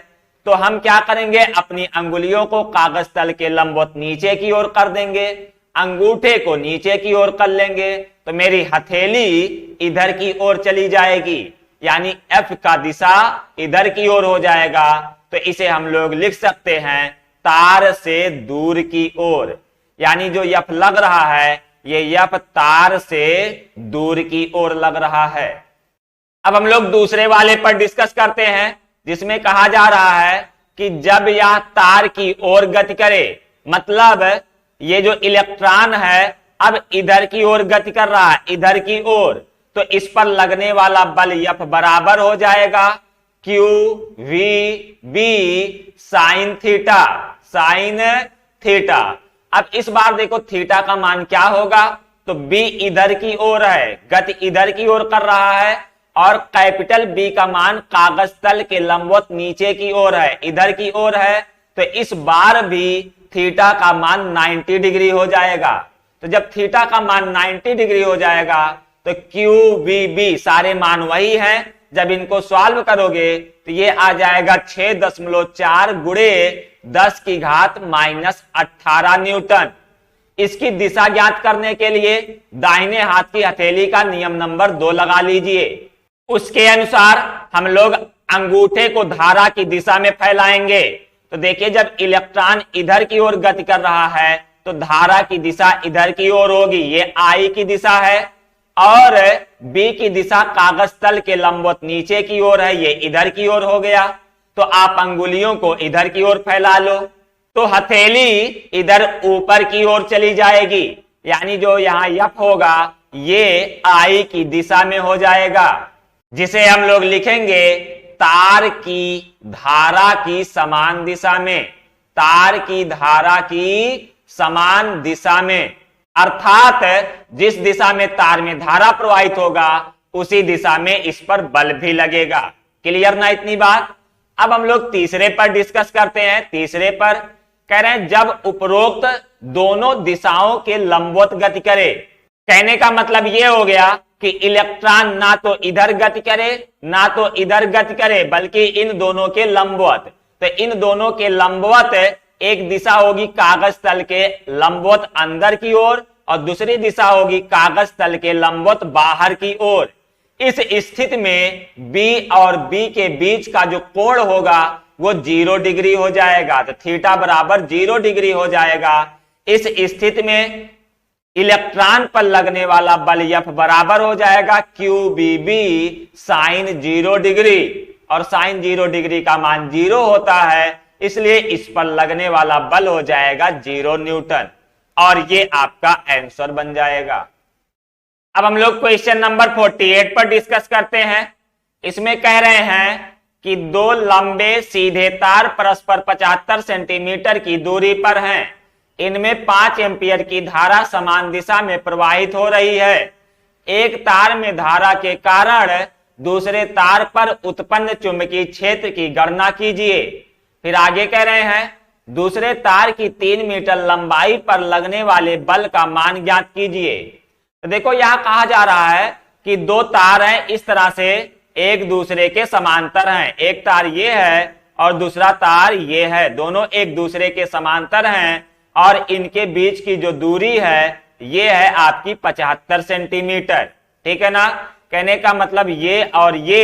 तो हम क्या करेंगे, अपनी अंगुलियों को कागज तल के लंबवत नीचे की ओर कर देंगे, अंगूठे को नीचे की ओर कर लेंगे तो मेरी हथेली इधर की ओर चली जाएगी, यानी F का दिशा इधर की ओर हो जाएगा। तो इसे हम लोग लिख सकते हैं तार से दूर की ओर, यानी जो F लग रहा है ये F तार से दूर की ओर लग रहा है। अब हम लोग दूसरे वाले पर डिस्कस करते हैं जिसमें कहा जा रहा है कि जब यह तार की ओर गति करे, मतलब ये जो इलेक्ट्रॉन है अब इधर की ओर गति कर रहा है, इधर की ओर, तो इस पर लगने वाला बल F बराबर हो जाएगा Q V B sine theta, sine theta. अब इस बार देखो थीटा का मान क्या होगा, तो बी इधर की ओर है, गति इधर की ओर कर रहा है और कैपिटल बी का मान कागज तल के लंबवत नीचे की ओर है, इधर की ओर है। तो इस बार भी थीटा का मान 90 डिग्री हो जाएगा। तो जब थीटा का मान 90 डिग्री हो जाएगा तो क्यू बी बी सारे मान वही हैं। जब इनको सॉल्व करोगे तो ये आ जाएगा 6.4 गुणे 10 की घात -18 न्यूटन। इसकी दिशा ज्ञात करने के लिए दाहिने हाथ की हथेली का नियम नंबर 2 लगा लीजिए। उसके अनुसार हम लोग अंगूठे को धारा की दिशा में फैलाएंगे। तो देखिए जब इलेक्ट्रॉन इधर की ओर गति कर रहा है तो धारा की दिशा इधर की ओर होगी, ये आई की दिशा है, और बी की दिशा कागज तल के लंबवत नीचे की ओर है, ये इधर की ओर हो गया। तो आप अंगुलियों को इधर की ओर फैला लो तो हथेली इधर ऊपर की ओर चली जाएगी, यानी जो यहां F होगा ये आई की दिशा में हो जाएगा, जिसे हम लोग लिखेंगे तार की धारा की समान दिशा में, तार की धारा की समान दिशा में, अर्थात जिस दिशा में तार में धारा प्रवाहित होगा उसी दिशा में इस पर बल भी लगेगा। क्लियर ना इतनी बात। अब हम लोग तीसरे पर डिस्कस करते हैं। तीसरे पर कह रहे हैं जब उपरोक्त दोनों दिशाओं के लंबवत गति करे। कहने का मतलब ये हो गया कि इलेक्ट्रॉन ना तो इधर गति करे ना तो इधर गति करे, बल्कि इन दोनों के लंबवत। तो इन दोनों के लंबवत एक दिशा होगी कागज तल के लंबवत अंदर की ओर और दूसरी दिशा होगी कागज तल के लंबवत बाहर की ओर। इस स्थिति में बी और बी के बीच का जो कोण होगा वो 0 डिग्री हो जाएगा। तो थीटा बराबर 0 डिग्री हो जाएगा। इस स्थिति में इलेक्ट्रॉन पर लगने वाला बल F बराबर हो जाएगा QBB साइन 0 डिग्री, और साइन 0 डिग्री का मान 0 होता है, इसलिए इस पर लगने वाला बल हो जाएगा 0 न्यूटन, और ये आपका आंसर बन जाएगा। अब हम लोग क्वेश्चन नंबर 48 पर डिस्कस करते हैं। इसमें कह रहे हैं कि दो लंबे सीधे तार परस्पर 75 सेंटीमीटर की दूरी पर हैं। इनमें 5 एम्पियर की धारा समान दिशा में प्रवाहित हो रही है। एक तार में धारा के कारण दूसरे तार पर उत्पन्न चुंबकीय क्षेत्र की गणना कीजिए। फिर आगे कह रहे हैं दूसरे तार की 3 मीटर लंबाई पर लगने वाले बल का मान ज्ञात कीजिए। तो देखो यहां कहा जा रहा है कि दो तार हैं, इस तरह से एक दूसरे के समांतर हैं। एक तार ये है और दूसरा तार ये है, दोनों एक दूसरे के समांतर हैं, और इनके बीच की जो दूरी है ये है आपकी 75 सेंटीमीटर। ठीक है ना, कहने का मतलब ये और ये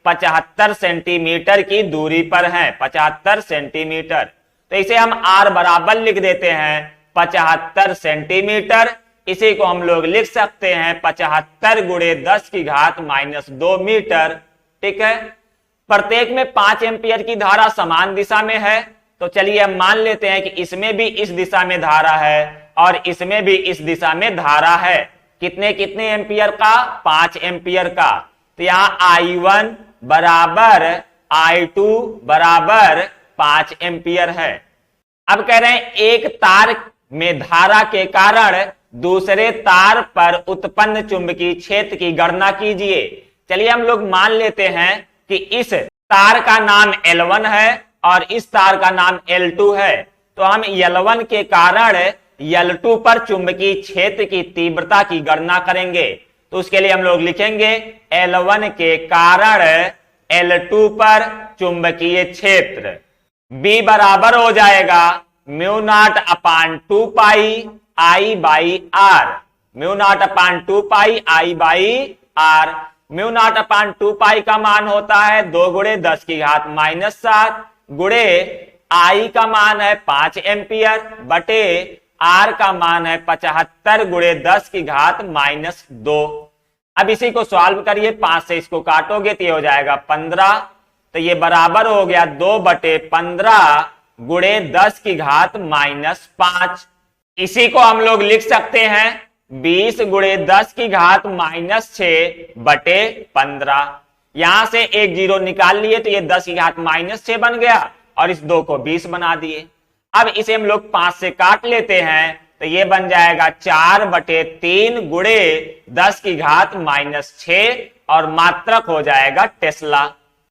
75 सेंटीमीटर की दूरी पर हैं, 75 सेंटीमीटर। तो इसे हम R बराबर लिख देते हैं 75 सेंटीमीटर। इसी को हम लोग लिख सकते हैं 75 गुणे 10 की घात -2 मीटर। ठीक है, प्रत्येक में 5 एम्पियर की धारा समान दिशा में है, तो चलिए हम मान लेते हैं कि इसमें भी इस दिशा में धारा है और इसमें भी इस दिशा में धारा है। कितने कितने एम्पियर का? 5 एम्पियर का। तो यहां I1 बराबर I2 बराबर 5 एम्पियर है। अब कह रहे हैं एक तार में धारा के कारण दूसरे तार पर उत्पन्न चुंबकीय क्षेत्र की गणना कीजिए। चलिए हम लोग मान लेते हैं कि इस तार का नाम L1 है और इस तार का नाम L2 है, तो हम L1 के कारण L2 पर चुंबकीय क्षेत्र की तीव्रता की गणना करेंगे। तो उसके लिए हम लोग लिखेंगे L1 के कारण L2 पर चुंबकीय क्षेत्र B बराबर हो जाएगा μ0/2 पाई I/R। μ0/2 पाई I/R। μ0/2 पाई का मान होता है 2 गुणे 10 की घात -7 गुणे I का मान है 5 एम्पियर बटे R का मान है 75 गुणे 10 की घात -2। अब इसी को सॉल्व करिए, 5 से इसको काटोगे तो ये हो जाएगा 15। तो ये बराबर हो गया 2/15 गुणे 10 की घात -5। इसी को हम लोग लिख सकते हैं 20 गुणे 10 की घात -6 बटे 15। यहां से एक जीरो निकाल लिए तो ये 10 की घात -6 बन गया और इस 2 को 20 बना दिए। अब इसे हम लोग 5 से काट लेते हैं तो ये बन जाएगा 4/3 गुणे 10 की घात -6 और मात्रक हो जाएगा टेस्ला।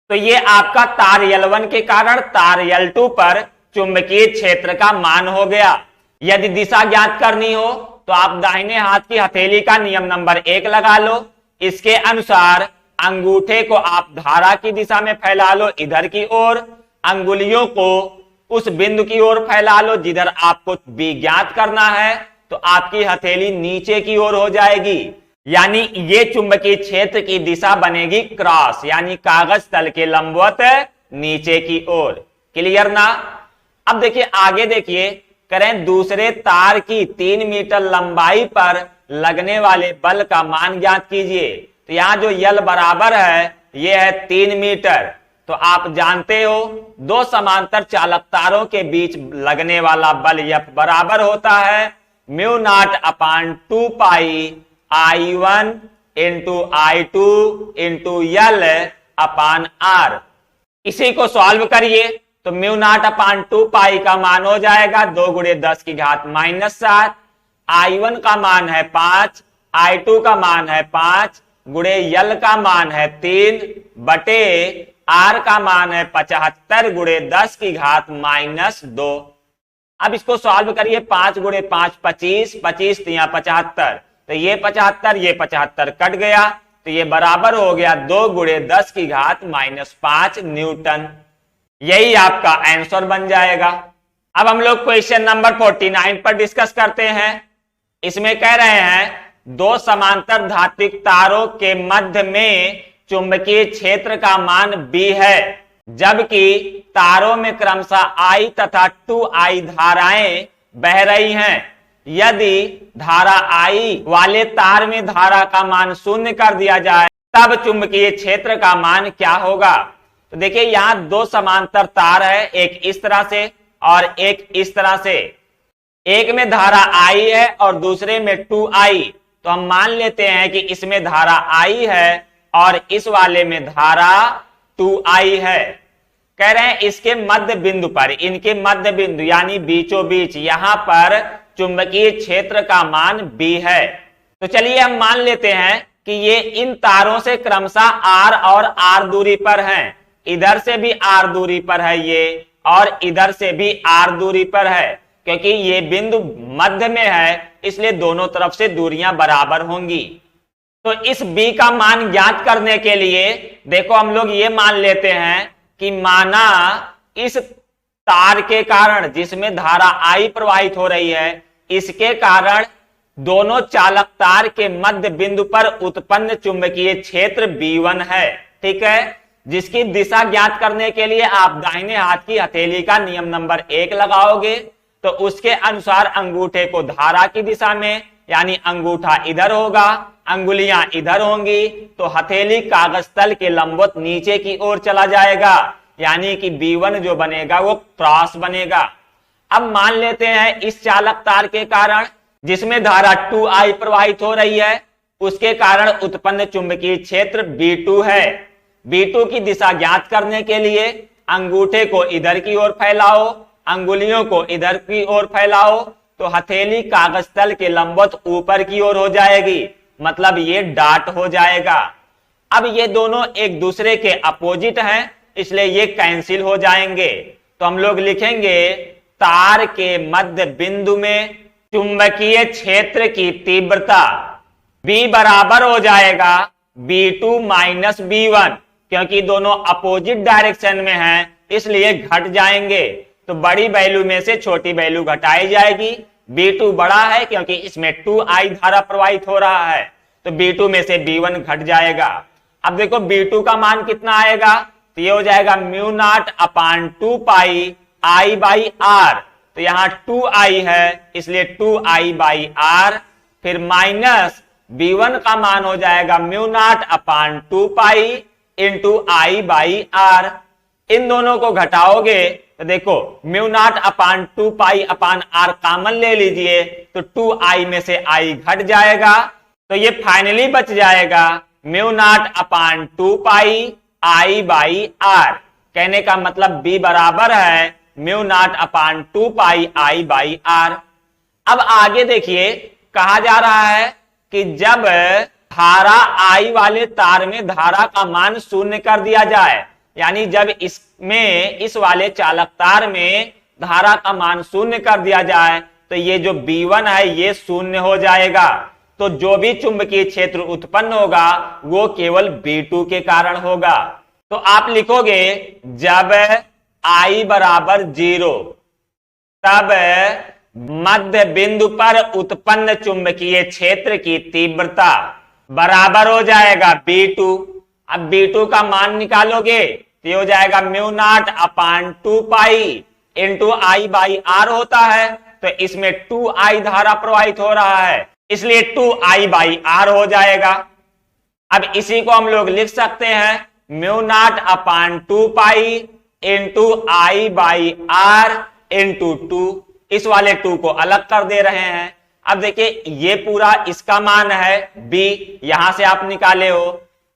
तो ये आपका तार L1 के कारण तार L2 पर चुंबकीय क्षेत्र का मान हो गया। यदि दिशा ज्ञात करनी हो तो आप दाहिने हाथ की हथेली का नियम नंबर 1 लगा लो। इसके अनुसार अंगूठे को आप धारा की दिशा में फैला लो इधर की ओर, अंगुलियों को उस बिंदु की ओर फैला लो जिधर आपको B ज्ञात करना है, तो आपकी हथेली नीचे की ओर हो जाएगी, यानी ये चुंबकीय क्षेत्र की दिशा बनेगी क्रॉस, यानी कागज तल के लंबवत नीचे की ओर। क्लियर ना? अब देखिए आगे देखिए, करें दूसरे तार की 3 मीटर लंबाई पर लगने वाले बल का मान ज्ञात कीजिए। तो यहां जो L बराबर है यह है 3 मीटर। तो आप जानते हो दो समांतर चालक तारों के बीच लगने वाला बल F बराबर होता है μ0/2 पाई I1 into I2 into L/R। इसी को सॉल्व करिए तो μ0/2 पाई का मान हो जाएगा 2 गुणे 10 की घात -7। I1 का मान है 5, I2 का मान है 5 गुणे L का मान है 3 बटे R का मान है 75 गुणे 10 की घात -2। अब इसको सॉल्व करिए, 5 गुणे 5 25, 25 तिया 75, तो ये 75 ये 75 कट गया, तो ये बराबर हो गया 2 गुणे 10 की घात -5 न्यूटन। यही आपका आंसर बन जाएगा। अब हम लोग क्वेश्चन नंबर 49 पर डिस्कस करते हैं। इसमें कह रहे हैं दो समांतर धात्विक तारों के मध्य में चुंबकीय क्षेत्र का मान B है, जबकि तारों में क्रमशः I तथा 2I धाराएं बह रही हैं। यदि धारा I वाले तार में धारा का मान शून्य कर दिया जाए तब चुंबकीय क्षेत्र का मान क्या होगा। तो देखिए यहां दो समांतर तार है, एक इस तरह से और एक इस तरह से। एक में धारा I है और दूसरे में 2I। तो हम मान लेते हैं कि इसमें धारा I है और इस वाले में धारा 2I है। कह रहे हैं इसके मध्य बिंदु पर, इनके मध्य बिंदु यानी बीचों बीच यहां पर चुंबकीय क्षेत्र का मान B है। तो चलिए हम मान लेते हैं कि ये इन तारों से क्रमशः R और R दूरी पर हैं। इधर से भी R दूरी पर है ये और इधर से भी R दूरी पर है। क्योंकि ये बिंदु मध्य में है इसलिए दोनों तरफ से दूरियां बराबर होंगी। तो इस B का मान ज्ञात करने के लिए देखो हम लोग ये मान लेते हैं कि माना इस तार के कारण जिसमें धारा I प्रवाहित हो रही है, इसके कारण दोनों चालक तार के मध्य बिंदु पर उत्पन्न चुंबकीय क्षेत्र B1 है। ठीक है, जिसकी दिशा ज्ञात करने के लिए आप दाहिने हाथ की हथेली का नियम नंबर 1 लगाओगे तो उसके अनुसार अंगूठे को धारा की दिशा में, यानी अंगूठा इधर होगा, अंगुलियां इधर होंगी, तो हथेली कागज तल के लंबवत नीचे की ओर चला जाएगा, यानी कि B1 जो बनेगा वो क्रॉस बनेगा। अब मान लेते हैं इस चालक तार के कारण जिसमें धारा 2I प्रवाहित हो रही है, उसके कारण उत्पन्न चुंबकीय क्षेत्र B2 है। B2 की दिशा ज्ञात करने के लिए अंगूठे को इधर की ओर फैलाओ, अंगुलियों को इधर की ओर फैलाओ, तो हथेली कागज तल के लंबवत ऊपर की ओर हो जाएगी, मतलब ये डॉट हो जाएगा। अब ये दोनों एक दूसरे के अपोजिट हैं इसलिए ये कैंसिल हो जाएंगे। तो हम लोग लिखेंगे तार के मध्य बिंदु में चुंबकीय क्षेत्र की तीव्रता B बराबर हो जाएगा B2 माइनस B1, क्योंकि दोनों अपोजिट डायरेक्शन में हैं इसलिए घट जाएंगे। तो बड़ी वैल्यू में से छोटी वैल्यू घटाई जाएगी। B2 बड़ा है क्योंकि इसमें 2I धारा प्रवाहित हो रहा है, तो B2 में से B1 घट जाएगा। अब देखो B2 का मान कितना आएगा, तो ये हो जाएगा mu naught upon 2 pi I by R। तो यहां 2I है इसलिए 2I बाई R, फिर माइनस B1 का मान हो जाएगा mu naught upon 2 pi into I by R। इन दोनों को घटाओगे तो देखो म्यू नॉट अपान 2 पाई अपान R कॉमन ले लीजिए तो 2I में से I घट जाएगा, तो ये फाइनली बच जाएगा mu naught upon 2 pi I by R। कहने का मतलब B बराबर है mu naught upon 2 pi I by R। अब आगे देखिए कहा जा रहा है कि जब धारा I वाले तार में धारा का मान शून्य कर दिया जाए, यानी जब इसमें इस वाले चालक तार में धारा का मान शून्य कर दिया जाए तो ये जो B1 है ये शून्य हो जाएगा। तो जो भी चुंबकीय क्षेत्र उत्पन्न होगा वो केवल B2 के कारण होगा। तो आप लिखोगे जब I बराबर 0 तब मध्य बिंदु पर उत्पन्न चुंबकीय क्षेत्र की तीव्रता बराबर हो जाएगा B2। अब B2 का मान निकालोगे तो ये हो जाएगा mu naught upon 2 pi into I by R होता है, तो इसमें 2I धारा प्रवाहित हो रहा है इसलिए 2I बाई R हो जाएगा। अब इसी को हम लोग लिख सकते हैं mu naught upon 2 pi into I by R into 2। इस वाले 2 को अलग कर दे रहे हैं। अब देखिए ये पूरा इसका मान है B, यहां से आप निकाले हो,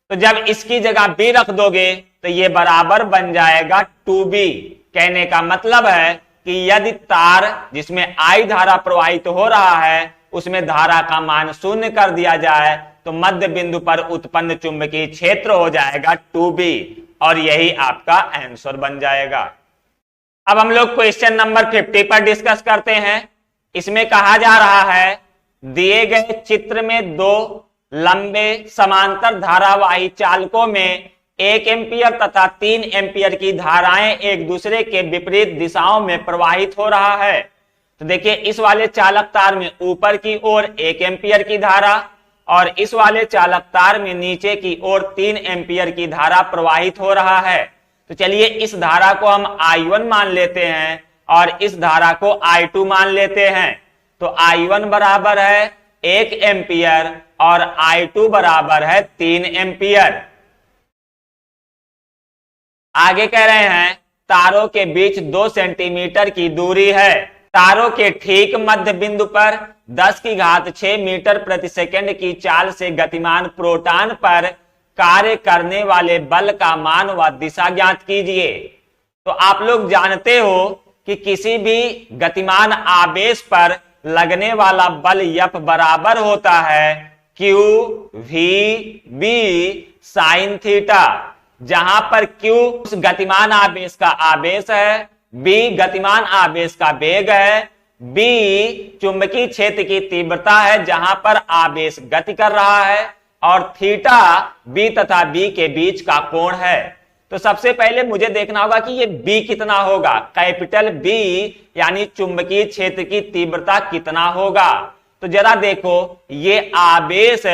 तो जब इसकी जगह B रख दोगे तो ये बराबर बन जाएगा 2B। कहने का मतलब है कि यदि तार जिसमें I धारा प्रवाहित हो रहा है उसमें धारा का मान शून्य कर दिया जाए तो मध्य बिंदु पर उत्पन्न चुंबकीय क्षेत्र हो जाएगा 2B और यही आपका आंसर बन जाएगा। अब हम लोग क्वेश्चन नंबर 50 पर डिस्कस करते हैं। इसमें कहा जा रहा है दिए गए चित्र में दो लंबे समांतर धारावाही चालकों में 1 एम्पियर तथा 3 एम्पियर की धाराएं एक दूसरे के विपरीत दिशाओं में प्रवाहित हो रहा है। तो देखिए इस वाले चालक तार में ऊपर की ओर 1 एम्पियर की धारा और इस वाले चालक तार में नीचे की ओर 3 एम्पियर की धारा प्रवाहित हो रहा है। तो चलिए इस धारा को हम I1 मान लेते हैं और इस धारा को I2 मान लेते हैं। तो I1 बराबर है 1 एम्पियर और I2 बराबर है 3 एम्पियर। आगे कह रहे हैं तारों के बीच 2 सेंटीमीटर की दूरी है। तारों के ठीक मध्य बिंदु पर 10⁶ मीटर प्रति सेकंड की चाल से गतिमान प्रोटॉन पर कार्य करने वाले बल का मान व दिशा ज्ञात कीजिए। तो आप लोग जानते हो कि किसी भी गतिमान आवेश पर लगने वाला बल F बराबर होता है Q V B sin theta, जहां पर Q उस गतिमान आवेश का आवेश है, B गतिमान आवेश का वेग है, B चुंबकीय क्षेत्र की तीव्रता है जहां पर आवेश गति कर रहा है, और थीटा B तथा B के बीच का कोण है। तो सबसे पहले मुझे देखना होगा कि ये B कितना होगा, कैपिटल B यानी चुंबकीय क्षेत्र की तीव्रता कितना होगा। तो जरा देखो, ये आवेश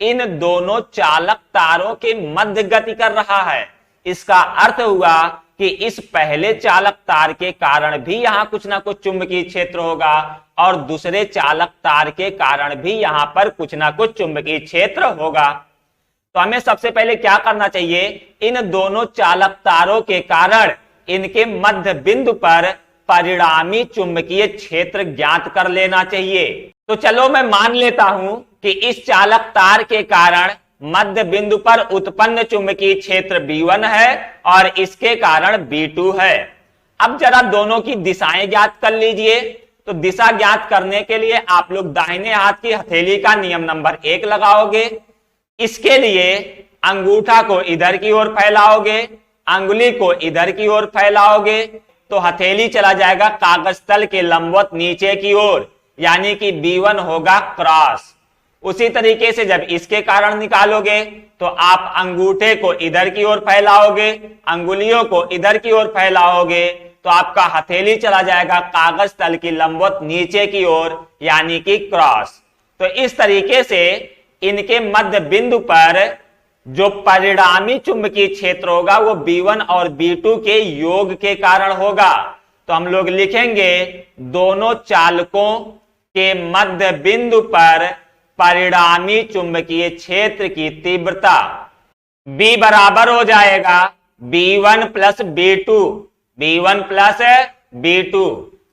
इन दोनों चालक तारों के मध्य गति कर रहा है। इसका अर्थ हुआ कि इस पहले चालक तार के कारण भी यहां कुछ ना कुछ चुंबकीय क्षेत्र होगा और दूसरे चालक तार के कारण भी यहां पर कुछ ना कुछ चुंबकीय क्षेत्र होगा। तो हमें सबसे पहले क्या करना चाहिए, इन दोनों चालक तारों के कारण इनके मध्य बिंदु पर परिणामी चुंबकीय क्षेत्र ज्ञात कर लेना चाहिए। तो चलो मैं मान लेता हूं कि इस चालक तार के कारण मध्य बिंदु पर उत्पन्न चुंबकीय क्षेत्र B1 है और इसके कारण B2 है। अब जरा दोनों की दिशाएं ज्ञात कर लीजिए। तो दिशा ज्ञात करने के लिए आप लोग दाहिने हाथ की हथेली का नियम नंबर 1 लगाओगे। इसके लिए अंगूठा को इधर की ओर फैलाओगे, अंगुली को इधर की ओर फैलाओगे, तो हथेली चला जाएगा कागज तल के लंबवत नीचे की ओर, यानी कि B1 होगा क्रॉस। उसी तरीके से जब इसके कारण निकालोगे तो आप अंगूठे को इधर की ओर फैलाओगे, अंगुलियों को इधर की ओर फैलाओगे, तो आपका हथेली चला जाएगा कागज तल की लंबवत नीचे की ओर, यानी कि क्रॉस। तो इस तरीके से इनके मध्य बिंदु पर जो परिणामी चुंबकीय क्षेत्र होगा वो B1 और B2 के योग के कारण होगा। तो हम लोग लिखेंगे दोनों चालकों के मध्य बिंदु पर परिणामी चुंबकीय क्षेत्र की तीव्रता B बराबर हो जाएगा B1 plus B2, B1 plus B2।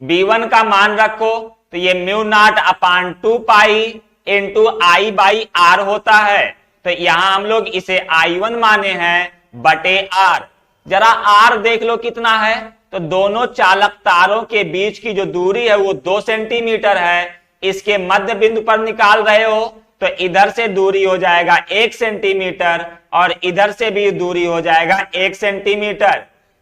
B1 का मान रखो तो ये μ0/2 pi into I by R होता है। तो यहां हम लोग इसे I1 माने हैं बटे R। जरा R देख लो कितना है, तो दोनों चालक तारों के बीच की जो दूरी है वो 2 सेंटीमीटर है। इसके मध्य बिंदु पर निकाल रहे हो तो इधर से दूरी हो जाएगा 1 सेंटीमीटर और इधर से भी दूरी हो जाएगा 1 सेंटीमीटर।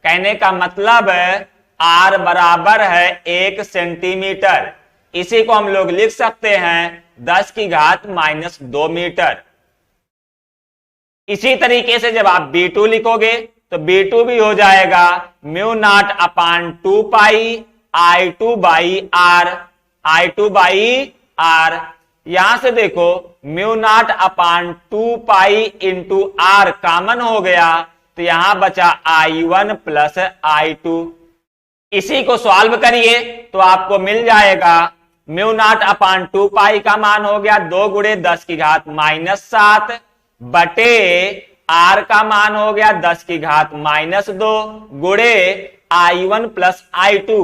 कहने का मतलब है R बराबर है 1 सेंटीमीटर। इसी को हम लोग लिख सकते हैं 10⁻² मीटर। इसी तरीके से जब आप B2 लिखोगे तो B2 भी हो जाएगा μ0/2 पाई I2 by R, I2 by R। यहां से देखो μ0/2 पाई इंटू R कॉमन हो गया, तो यहां बचा I1 प्लस I2। इसी को सॉल्व करिए तो आपको मिल जाएगा μ0/2 पाई का मान हो गया 2 × 10⁻⁻7 बटे R का मान हो गया 10⁻⁻2 गुणे I1 प्लस I2।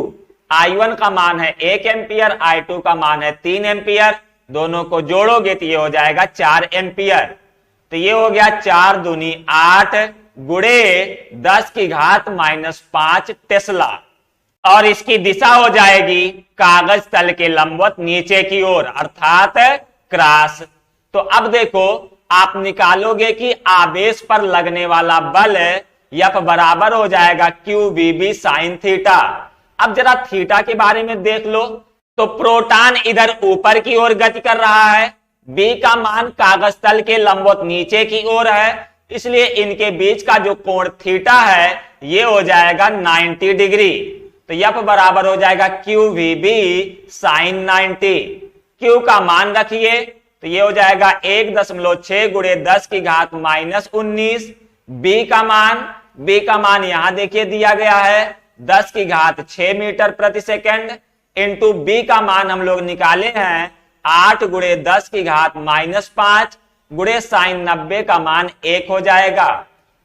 I1 का मान है 1 एम्पियर, I2 का मान है 3 एम्पियर। दोनों को जोड़ोगे तो ये हो जाएगा 4 एम्पियर। तो ये हो गया 4 दूनी 8 गुणे 10⁻⁵ टेस्ला। और इसकी दिशा हो जाएगी कागज तल के लंबवत नीचे की ओर, अर्थात क्रॉस। तो अब देखो आप निकालोगे कि आवेश पर लगने वाला बल F बराबर हो जाएगा QVB sin थीटा। अब जरा थीटा के बारे में देख लो। तो प्रोटॉन इधर ऊपर की ओर गति कर रहा है, B का मान कागज तल के लंबवत नीचे की ओर है, इसलिए इनके बीच का जो कोण थीटा है ये हो जाएगा 90 डिग्री। तो F बराबर हो जाएगा QVB sin 90। Q का मान रखिए तो ये हो जाएगा 1.6 × 10⁻⁻19। B का मान यहां देखिए दिया गया है 10⁻6 मीटर प्रति सेकंड। इंटू बी का मान हम लोग निकाले हैं 8 गुणे 10 की घात -5 गुणे साइन 90 का मान 1 हो जाएगा।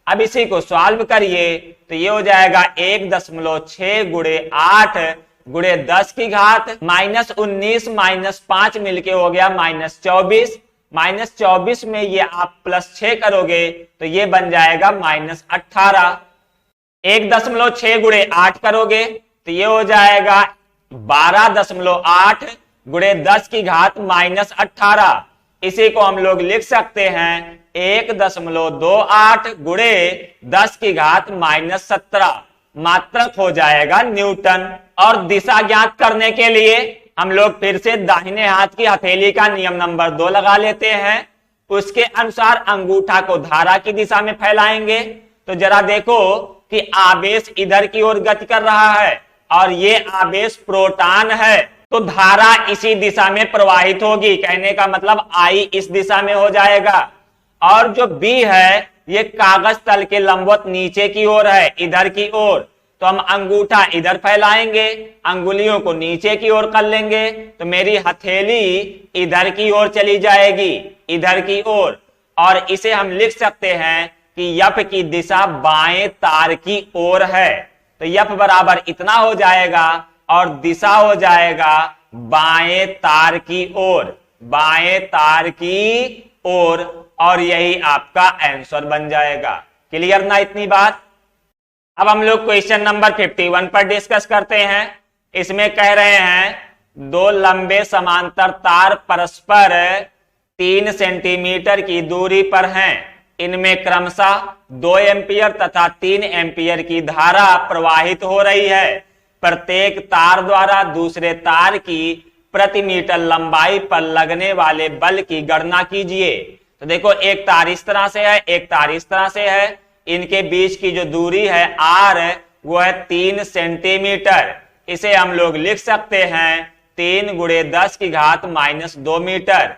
अब इसी को सॉल्व करिए तो ये हो जाएगा 1.6 गुणे 8 गुणे 10 की घात -19 -5 मिलके हो गया -24। -24 में ये आप +6 करोगे तो ये बन जाएगा -18। 1.6 गुणे 8 करोगे तो ये हो जाएगा 12.8 गुणे 10 की घात -18। इसी को हम लोग लिख सकते हैं 1.28 गुणे 10 की घात -17। मात्रक हो जाएगा न्यूटन। और दिशा ज्ञात करने के लिए हम लोग फिर से दाहिने हाथ की हथेली का नियम नंबर 2 लगा लेते हैं। उसके अनुसार अंगूठा को धारा की दिशा में फैलाएंगे तो जरा देखो कि आवेश इधर की ओर गति कर रहा है और ये आवेश प्रोटॉन है, तो धारा इसी दिशा में प्रवाहित होगी। कहने का मतलब आई इस दिशा में हो जाएगा। और जो बी है ये कागज तल के लंबवत नीचे की ओर है, इधर की ओर, तो हम अंगूठा इधर फैलाएंगे, अंगुलियों को नीचे की ओर कर लेंगे तो मेरी हथेली इधर की ओर चली जाएगी, इधर की ओर। और इसे हम लिख सकते हैं कि यफ की दिशा बाएं तार की ओर है, तो यफ बराबर इतना हो जाएगा और दिशा हो जाएगा बाएं तार की ओर, बाएं तार की ओर। और यही आपका आंसर बन जाएगा। क्लियर ना इतनी बात। अब हम लोग क्वेश्चन नंबर 51 पर डिस्कस करते हैं। इसमें कह रहे हैं दो लंबे समांतर तार परस्पर 3 सेंटीमीटर की दूरी पर हैं। इनमें क्रमशः 2 एम्पियर तथा 3 एम्पियर की धारा प्रवाहित हो रही है। प्रत्येक तार द्वारा दूसरे तार की प्रति मीटर लंबाई पर लगने वाले बल की गणना कीजिए। तो देखो एक तार इस तरह से है, एक तार इस तरह से है। इनके बीच की जो दूरी है आर वो है 3 सेंटीमीटर। इसे हम लोग लिख सकते हैं 3 गुणे 10 की घात -2 मीटर।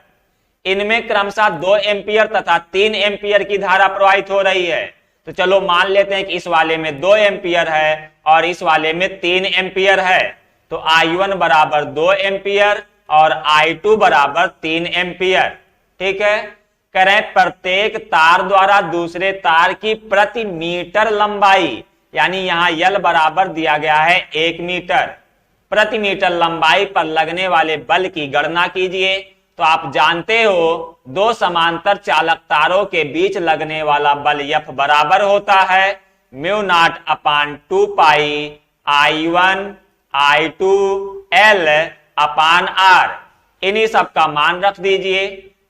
इनमें क्रमशः 2 एम्पियर तथा 3 एम्पियर की धारा प्रवाहित हो रही है। तो चलो मान लेते हैं कि इस वाले में 2 एम्पियर है और इस वाले में 3 एम्पियर है। तो I1 बराबर 2 एम्पियर और I2 बराबर 3 एम्पियर। ठीक है, करें प्रत्येक तार द्वारा दूसरे तार की प्रति मीटर लंबाई, यानी यहां यल बराबर दिया गया है 1 मीटर, प्रति मीटर लंबाई पर लगने वाले बल की गणना कीजिए। तो आप जानते हो दो समांतर चालक तारों के बीच लगने वाला बल F बराबर होता है μ0/2 पाई I1 I2 L upon R। इन्हीं सब का मान रख दीजिए।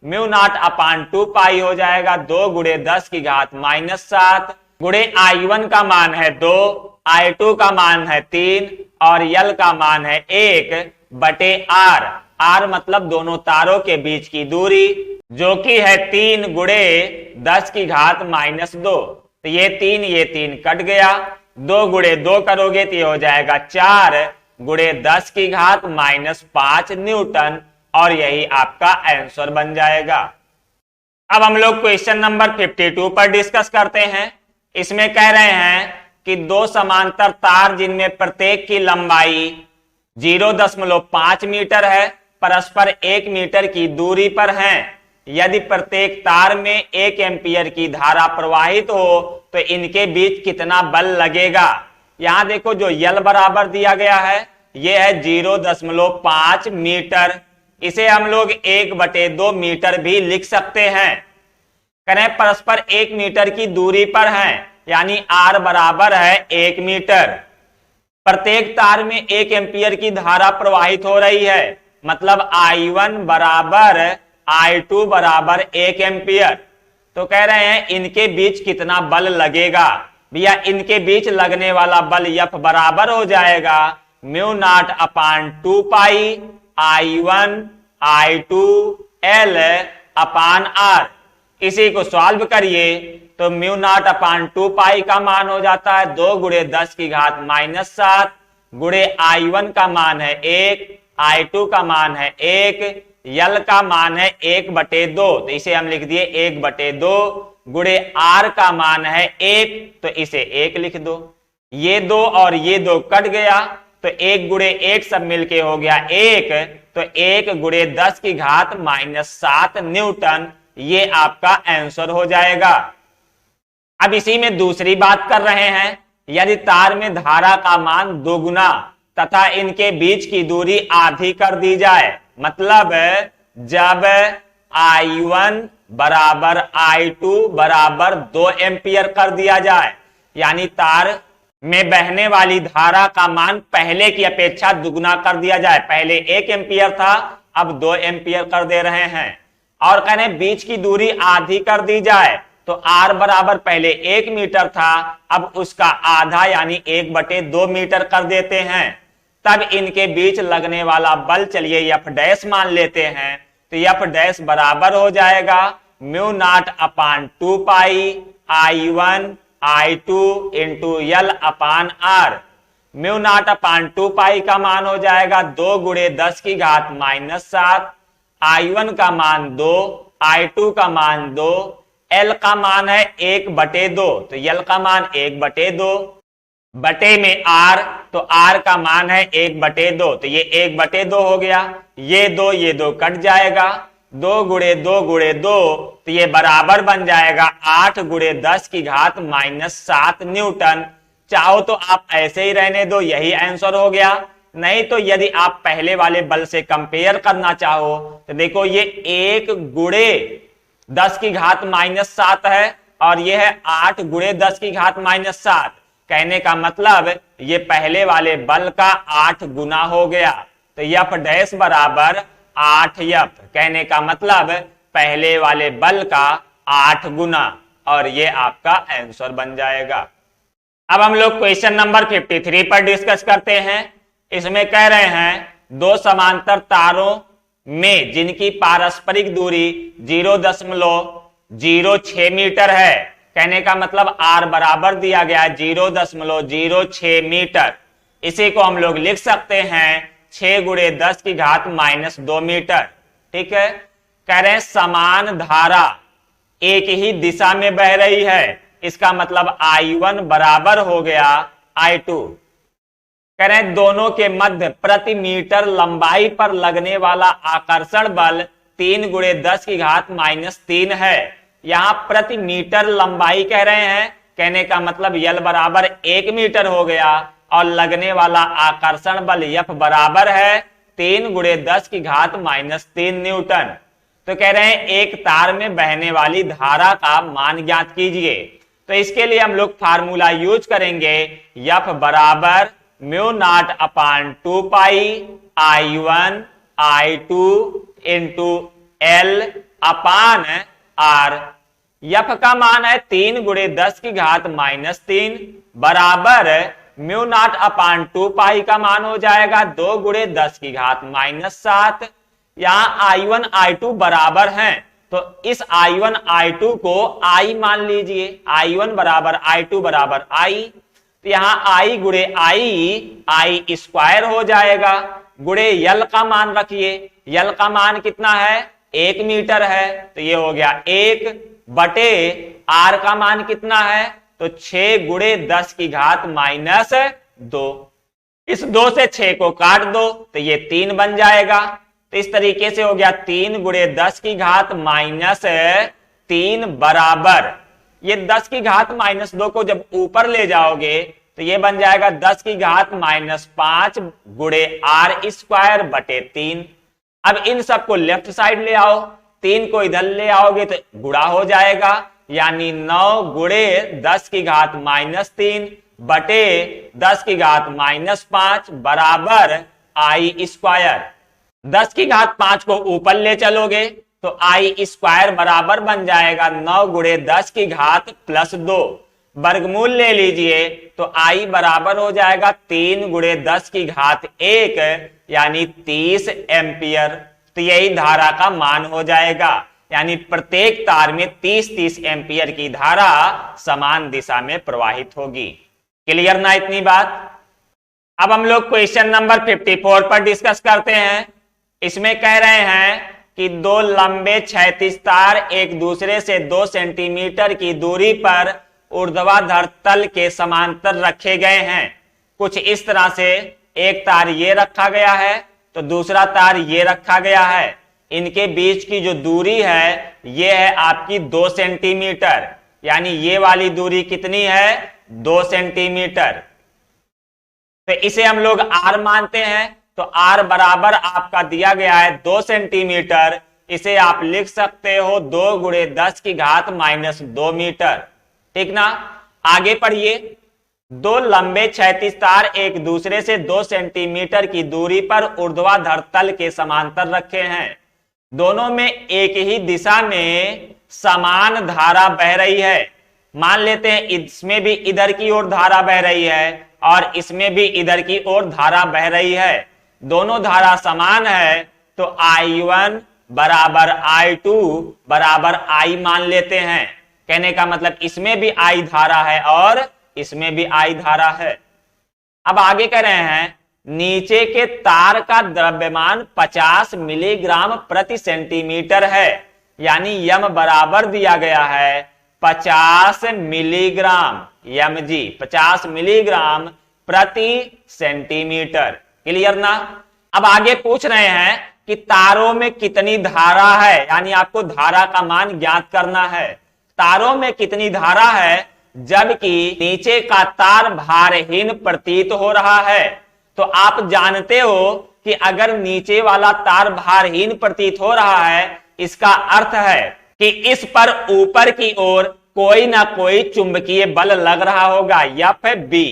μ0/2 पाई हो जाएगा 2 गुणे 10 की घात -7 गुणे I1 का मान है 2, I2 का मान है 3 और L का मान है 1 बटे R। R मतलब दोनों तारों के बीच की दूरी जो कि है 3 गुणे 10 की घात -2। तो ये 3 कट गया, 2 गुणे 2 करोगे तो ये हो जाएगा 4 गुणे 10 की घात -5 न्यूटन। और यही आपका आंसर बन जाएगा। अब हम लोग क्वेश्चन नंबर 52 पर डिस्कस करते हैं। इसमें कह रहे हैं कि दो समांतर तार जिनमें प्रत्येक की लंबाई 0.5 मीटर है परस्पर 1 मीटर की दूरी पर हैं। यदि प्रत्येक तार में 1 एम्पियर की धारा प्रवाहित हो तो इनके बीच कितना बल लगेगा। यहां देखो जो यल बराबर दिया गया है यह है 0.5 मीटर। इसे हम लोग 1/2 मीटर भी लिख सकते हैं। करें परस्पर 1 मीटर की दूरी पर हैं, यानी R बराबर है 1 मीटर। प्रत्येक तार में 1 एम्पियर की धारा प्रवाहित हो रही है, मतलब I1 बराबर I2 बराबर 1 एम्पियर। तो कह रहे हैं इनके बीच कितना बल लगेगा। भैया इनके बीच लगने वाला बल F बराबर हो जाएगा μ0/2 पाई I1 I2 L upon R। इसी को सॉल्व करिए तो μ0/2 पाई का मान हो जाता है 2 गुणे 10 की घात -7 गुणे I1 का मान है 1, I2 का मान है 1, L का मान है 1/2। तो इसे हम लिख दिए 1/2 गुणे R का मान है 1, तो इसे 1 लिख दो। ये 2 और ये 2 कट गया तो 1 गुणे 1 सब मिलके हो गया 1, तो 1 गुणे 10 की घात -7 न्यूटन, ये आपका आंसर हो जाएगा। अब इसी में दूसरी बात कर रहे हैं, यदि तार में धारा का मान दोगुना तथा इनके बीच की दूरी आधी कर दी जाए, मतलब जब I1 बराबर I2 बराबर 2 एम्पियर कर दिया जाए, यानी तार में बहने वाली धारा का मान पहले की अपेक्षा दुगुना कर दिया जाए, पहले 1 एम्पियर था अब 2 एम्पियर कर दे रहे हैं, और कहने बीच की दूरी आधी कर दी जाए, तो R बराबर पहले 1 मीटर था अब उसका आधा यानी 1/2 मीटर कर देते हैं। तब इनके बीच लगने वाला बल चलिए F डैश मान लेते हैं, तो F डैश बराबर हो जाएगा μ0/2 पाई I1 I2 into L upon R। μ0/2 पाई का मान हो जाएगा 2 गुणे 10 की घात -7, I1 का मान 2, I2 का मान 2, L का मान है 1/2, तो L का मान 1/2 बटे में R, तो R का मान है 1/2, तो ये 1/2 हो गया, ये 2 कट जाएगा, 2 गुणे 2 गुणे 2, तो ये बराबर बन जाएगा 8 गुणे 10 की घात -7 न्यूटन। चाहो तो आप ऐसे ही रहने दो, यही आंसर हो गया, नहीं तो यदि आप पहले वाले बल से कंपेयर करना चाहो तो देखो ये 1 गुणे 10 की घात -7 है और ये है 8 गुणे 10 की घात -7। कहने का मतलब ये पहले वाले बल का 8 गुना हो गया, तो F डैश बराबर 8F, कहने का मतलब पहले वाले बल का 8 गुना, और ये आपका आंसर बन जाएगा। अब हम लोग क्वेश्चन नंबर 53 पर डिस्कस करते हैं। इसमें कह रहे हैं दो समांतर तारों में जिनकी पारस्परिक दूरी 0.06 मीटर है, कहने का मतलब R बराबर दिया गया 0.06 मीटर, इसी को हम लोग लिख सकते हैं 6 गुणे 10 की घात -2 मीटर। ठीक है, कह रहे हैं समान धारा एक ही दिशा में बह रही है, इसका मतलब I1 बराबर हो गया I2। कह रहे हैं दोनों के मध्य प्रति मीटर लंबाई पर लगने वाला आकर्षण बल 3 गुणे 10 की घात -3 है। यहां प्रति मीटर लंबाई कह रहे हैं, कहने का मतलब L बराबर 1 मीटर हो गया और लगने वाला आकर्षण बल F बराबर है 3 गुणे 10 की घात -3 न्यूटन। तो कह रहे हैं एक तार में बहने वाली धारा का मान ज्ञात कीजिए। तो इसके लिए हम लोग फार्मूला यूज करेंगे, F बराबर μ0/2 पाई I1 I2 into L upon R। F का मान है 3 गुणे 10 की घात -3 बराबर μ0/2 पाई का मान हो जाएगा 2 गुणे 10 की घात -7। यहाँ I1 I2 बराबर हैं, तो इस I1 I2 को I मान लीजिए, I1 बराबर I2 बराबर I, तो यहाँ I गुणे I स्क्वायर हो जाएगा, गुणे L का मान रखिए, L का मान कितना है 1 मीटर है, तो ये हो गया 1 बटे R का मान कितना है, तो 6 गुणे 10 की घात -2। इस 2 से 6 को काट दो तो ये 3 बन जाएगा। तो इस तरीके से हो गया 3 गुणे 10 की घात -3 बराबर, ये 10 की घात -2 को जब ऊपर ले जाओगे तो ये बन जाएगा 10 की घात -5 गुणे R स्क्वायर बटे 3। अब इन सबको लेफ्ट साइड ले आओ, 3 को इधर ले आओगे तो गुणा हो जाएगा, यानी 9 गुणे 10 की घात -3 बटे 10 की घात -5 बराबर I स्क्वायर। 10 की घात 5 को ऊपर ले चलोगे तो I स्क्वायर बराबर बन जाएगा 9 गुणे 10 की घात +2। वर्गमूल ले लीजिए तो I बराबर हो जाएगा 3 गुणे 10 की घात 1 यानी 30 एम्पियर। तो यही धारा का मान हो जाएगा, यानी प्रत्येक तार में 30-30 एम्पियर की धारा समान दिशा में प्रवाहित होगी। क्लियर ना इतनी बात? अब हम लोग क्वेश्चन नंबर 54 पर डिस्कस करते हैं। इसमें कह रहे हैं कि दो लंबे क्षैतिज तार एक दूसरे से 2 सेंटीमीटर की दूरी पर ऊर्ध्वाधर तल के समांतर रखे गए हैं। कुछ इस तरह से एक तार ये रखा गया है तो दूसरा तार ये रखा गया है। इनके बीच की जो दूरी है ये है आपकी 2 सेंटीमीटर, यानी ये वाली दूरी कितनी है 2 सेंटीमीटर। तो इसे हम लोग r मानते हैं, तो r बराबर आपका दिया गया है 2 सेंटीमीटर। इसे आप लिख सकते हो 2 गुणे 10 की घात माइनस 2 मीटर, ठीक ना। आगे पढ़िए। दो लंबे क्षैतिज तार एक दूसरे से 2 सेंटीमीटर की दूरी पर ऊर्ध्वाधर तल के समांतर रखे हैं। दोनों में एक ही दिशा में समान धारा बह रही है। मान लेते हैं इसमें भी इधर की ओर धारा बह रही है और इसमें भी इधर की ओर धारा बह रही है। दोनों धारा समान है तो I1 बराबर I2 बराबर I मान लेते हैं। कहने का मतलब इसमें भी I धारा है और इसमें भी I धारा है। अब आगे कह रहे हैं नीचे के तार का द्रव्यमान 50 मिलीग्राम प्रति सेंटीमीटर है, यानी यम बराबर दिया गया है 50 मिलीग्राम, यम जी 50 मिलीग्राम प्रति सेंटीमीटर। क्लियर ना। अब आगे पूछ रहे हैं कि तारों में कितनी धारा है, यानी आपको धारा का मान ज्ञात करना है। तारों में कितनी धारा है जबकि नीचे का तार भारहीन प्रतीत हो रहा है। तो आप जानते हो कि अगर नीचे वाला तार भारहीन प्रतीत हो रहा है, इसका अर्थ है कि इस पर ऊपर की ओर कोई ना कोई चुंबकीय बल लग रहा होगा, या फिर बी।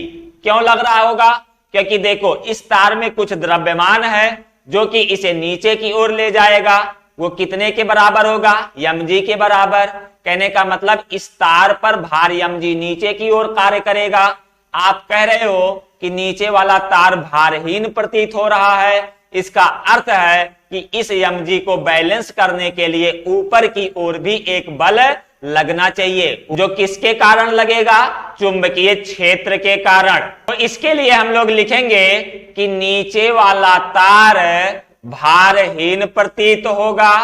क्यों लग रहा होगा? क्योंकि देखो इस तार में कुछ द्रव्यमान है जो कि इसे नीचे की ओर ले जाएगा। वो कितने के बराबर होगा? mg के बराबर। कहने का मतलब इस तार पर भार mg नीचे की ओर कार्य करेगा। आप कह रहे हो कि नीचे वाला तार भारहीन प्रतीत हो रहा है, इसका अर्थ है कि इस mg को बैलेंस करने के लिए ऊपर की ओर भी एक बल लगना चाहिए, जो किसके कारण लगेगा? चुंबकीय क्षेत्र के कारण। तो इसके लिए हम लोग लिखेंगे कि नीचे वाला तार भारहीन प्रतीत होगा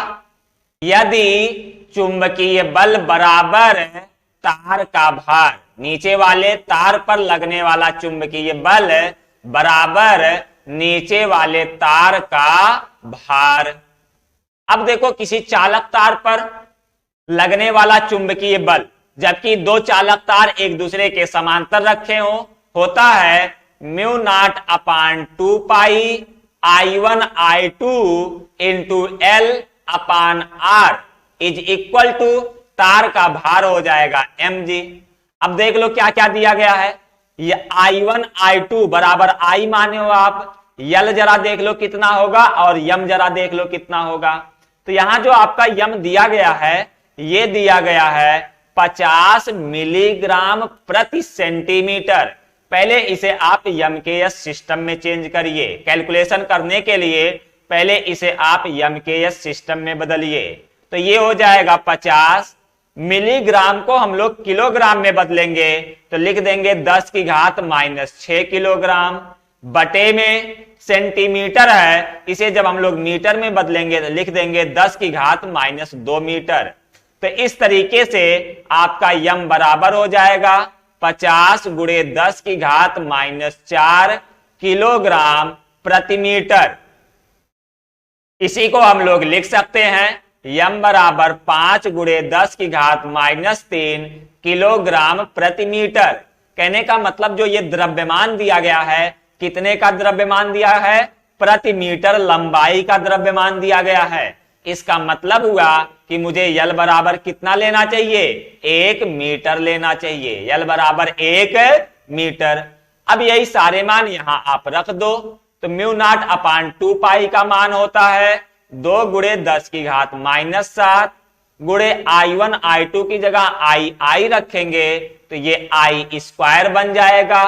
यदि चुंबकीय बल बराबर तार का भार, नीचे वाले तार पर लगने वाला चुंबकीय बल बराबर नीचे वाले तार का भार। अब देखो किसी चालक तार पर लगने वाला चुंबकीय बल, जबकि दो चालक तार एक दूसरे के समांतर रखे हो, होता है mu naught upon 2 pi I1 I2 into L upon R is equal to तार का भार हो जाएगा mg। अब देख लो क्या क्या दिया गया है। ये I1 I2 बराबर I माने हो आप, L जरा देख लो कितना होगा और यम जरा देख लो कितना होगा। तो यहां जो आपका यम दिया गया है ये दिया गया है 50 मिलीग्राम प्रति सेंटीमीटर। पहले इसे आप यम के एस सिस्टम में चेंज करिए। कैलकुलेशन करने के लिए पहले इसे आप यम के एस सिस्टम में बदलिए। तो ये हो जाएगा 50 मिलीग्राम को हम लोग किलोग्राम में बदलेंगे तो लिख देंगे 10 की घात माइनस 6 किलोग्राम। बटे में सेंटीमीटर है, इसे जब हम लोग मीटर में बदलेंगे तो लिख देंगे 10 की घात माइनस 2 मीटर। तो इस तरीके से आपका यम बराबर हो जाएगा 50 गुणे 10 की घात माइनस 4 किलोग्राम प्रति मीटर। इसी को हम लोग लिख सकते हैं यम बराबर 5 गुणे 10 की घात माइनस 3 किलोग्राम प्रति मीटर। कहने का मतलब जो ये द्रव्यमान दिया गया है, कितने का द्रव्यमान दिया है? प्रति मीटर लंबाई का द्रव्यमान दिया गया है। इसका मतलब हुआ कि मुझे यल बराबर कितना लेना चाहिए? 1 मीटर लेना चाहिए। यल बराबर 1 मीटर। अब यही सारे मान यहां आप रख दो तो म्यू नॉट अपान 2 पाई का मान होता है 2 गुणे 10 की घात माइनस 7 गुणे I1 I2 की जगह I रखेंगे तो ये I स्क्वायर बन जाएगा।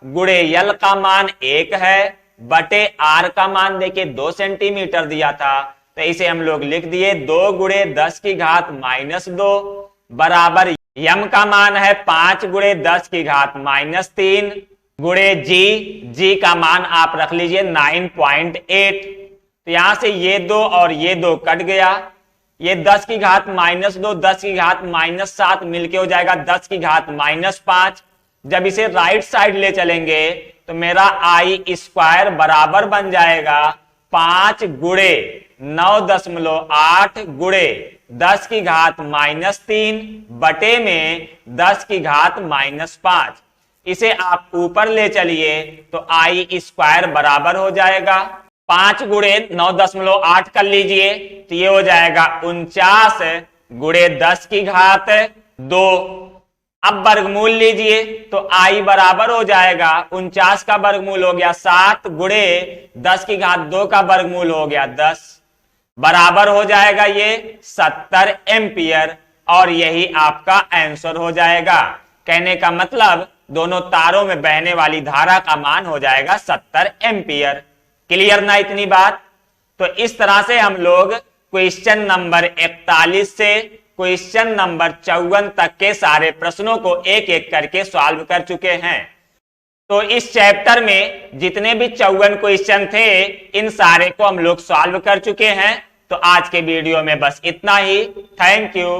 गुणे यल का मान 1 है, बटे R का मान देखिए 2 सेंटीमीटर दिया था तो इसे हम लोग लिख दिए 2 गुणे 10 की घात माइनस 2 बराबर यम का मान है 5 गुणे 10 की घात माइनस 3 गुणे जी का मान आप रख लीजिए 9.8। तो यहां से ये 2 और ये 2 कट गया, ये 10 की घात माइनस 2 10 की घात माइनस 7 मिलके हो जाएगा 10 की घात माइनस 5। जब इसे राइट साइड ले चलेंगे तो मेरा आई स्क्वायर बराबर बन जाएगा 5 गुणे 9.8 गुणे 10 की घात -3 बटे में 10 की घात -5। इसे आप ऊपर ले चलिए तो आई स्क्वायर बराबर हो जाएगा 5 गुणे 9.8 कर लीजिए तो ये हो जाएगा 49 गुणे 10 की घात 2। अब वर्गमूल लीजिए तो आई बराबर हो जाएगा 49 का वर्गमूल हो गया 7 गुणे 10 की घात 2 का वर्गमूल हो गया 10, बराबर हो जाएगा ये 70 एम्पियर और यही आपका आंसर हो जाएगा। कहने का मतलब दोनों तारों में बहने वाली धारा का मान हो जाएगा 70 एम्पियर। क्लियर ना इतनी बात? तो इस तरह से हम लोग क्वेश्चन नंबर 41 से क्वेश्चन नंबर 54 तक के सारे प्रश्नों को एक एक करके सॉल्व कर चुके हैं। तो इस चैप्टर में जितने भी 54 क्वेश्चन थे इन सारे को हम लोग सॉल्व कर चुके हैं। तो आज के वीडियो में बस इतना ही। Thank you.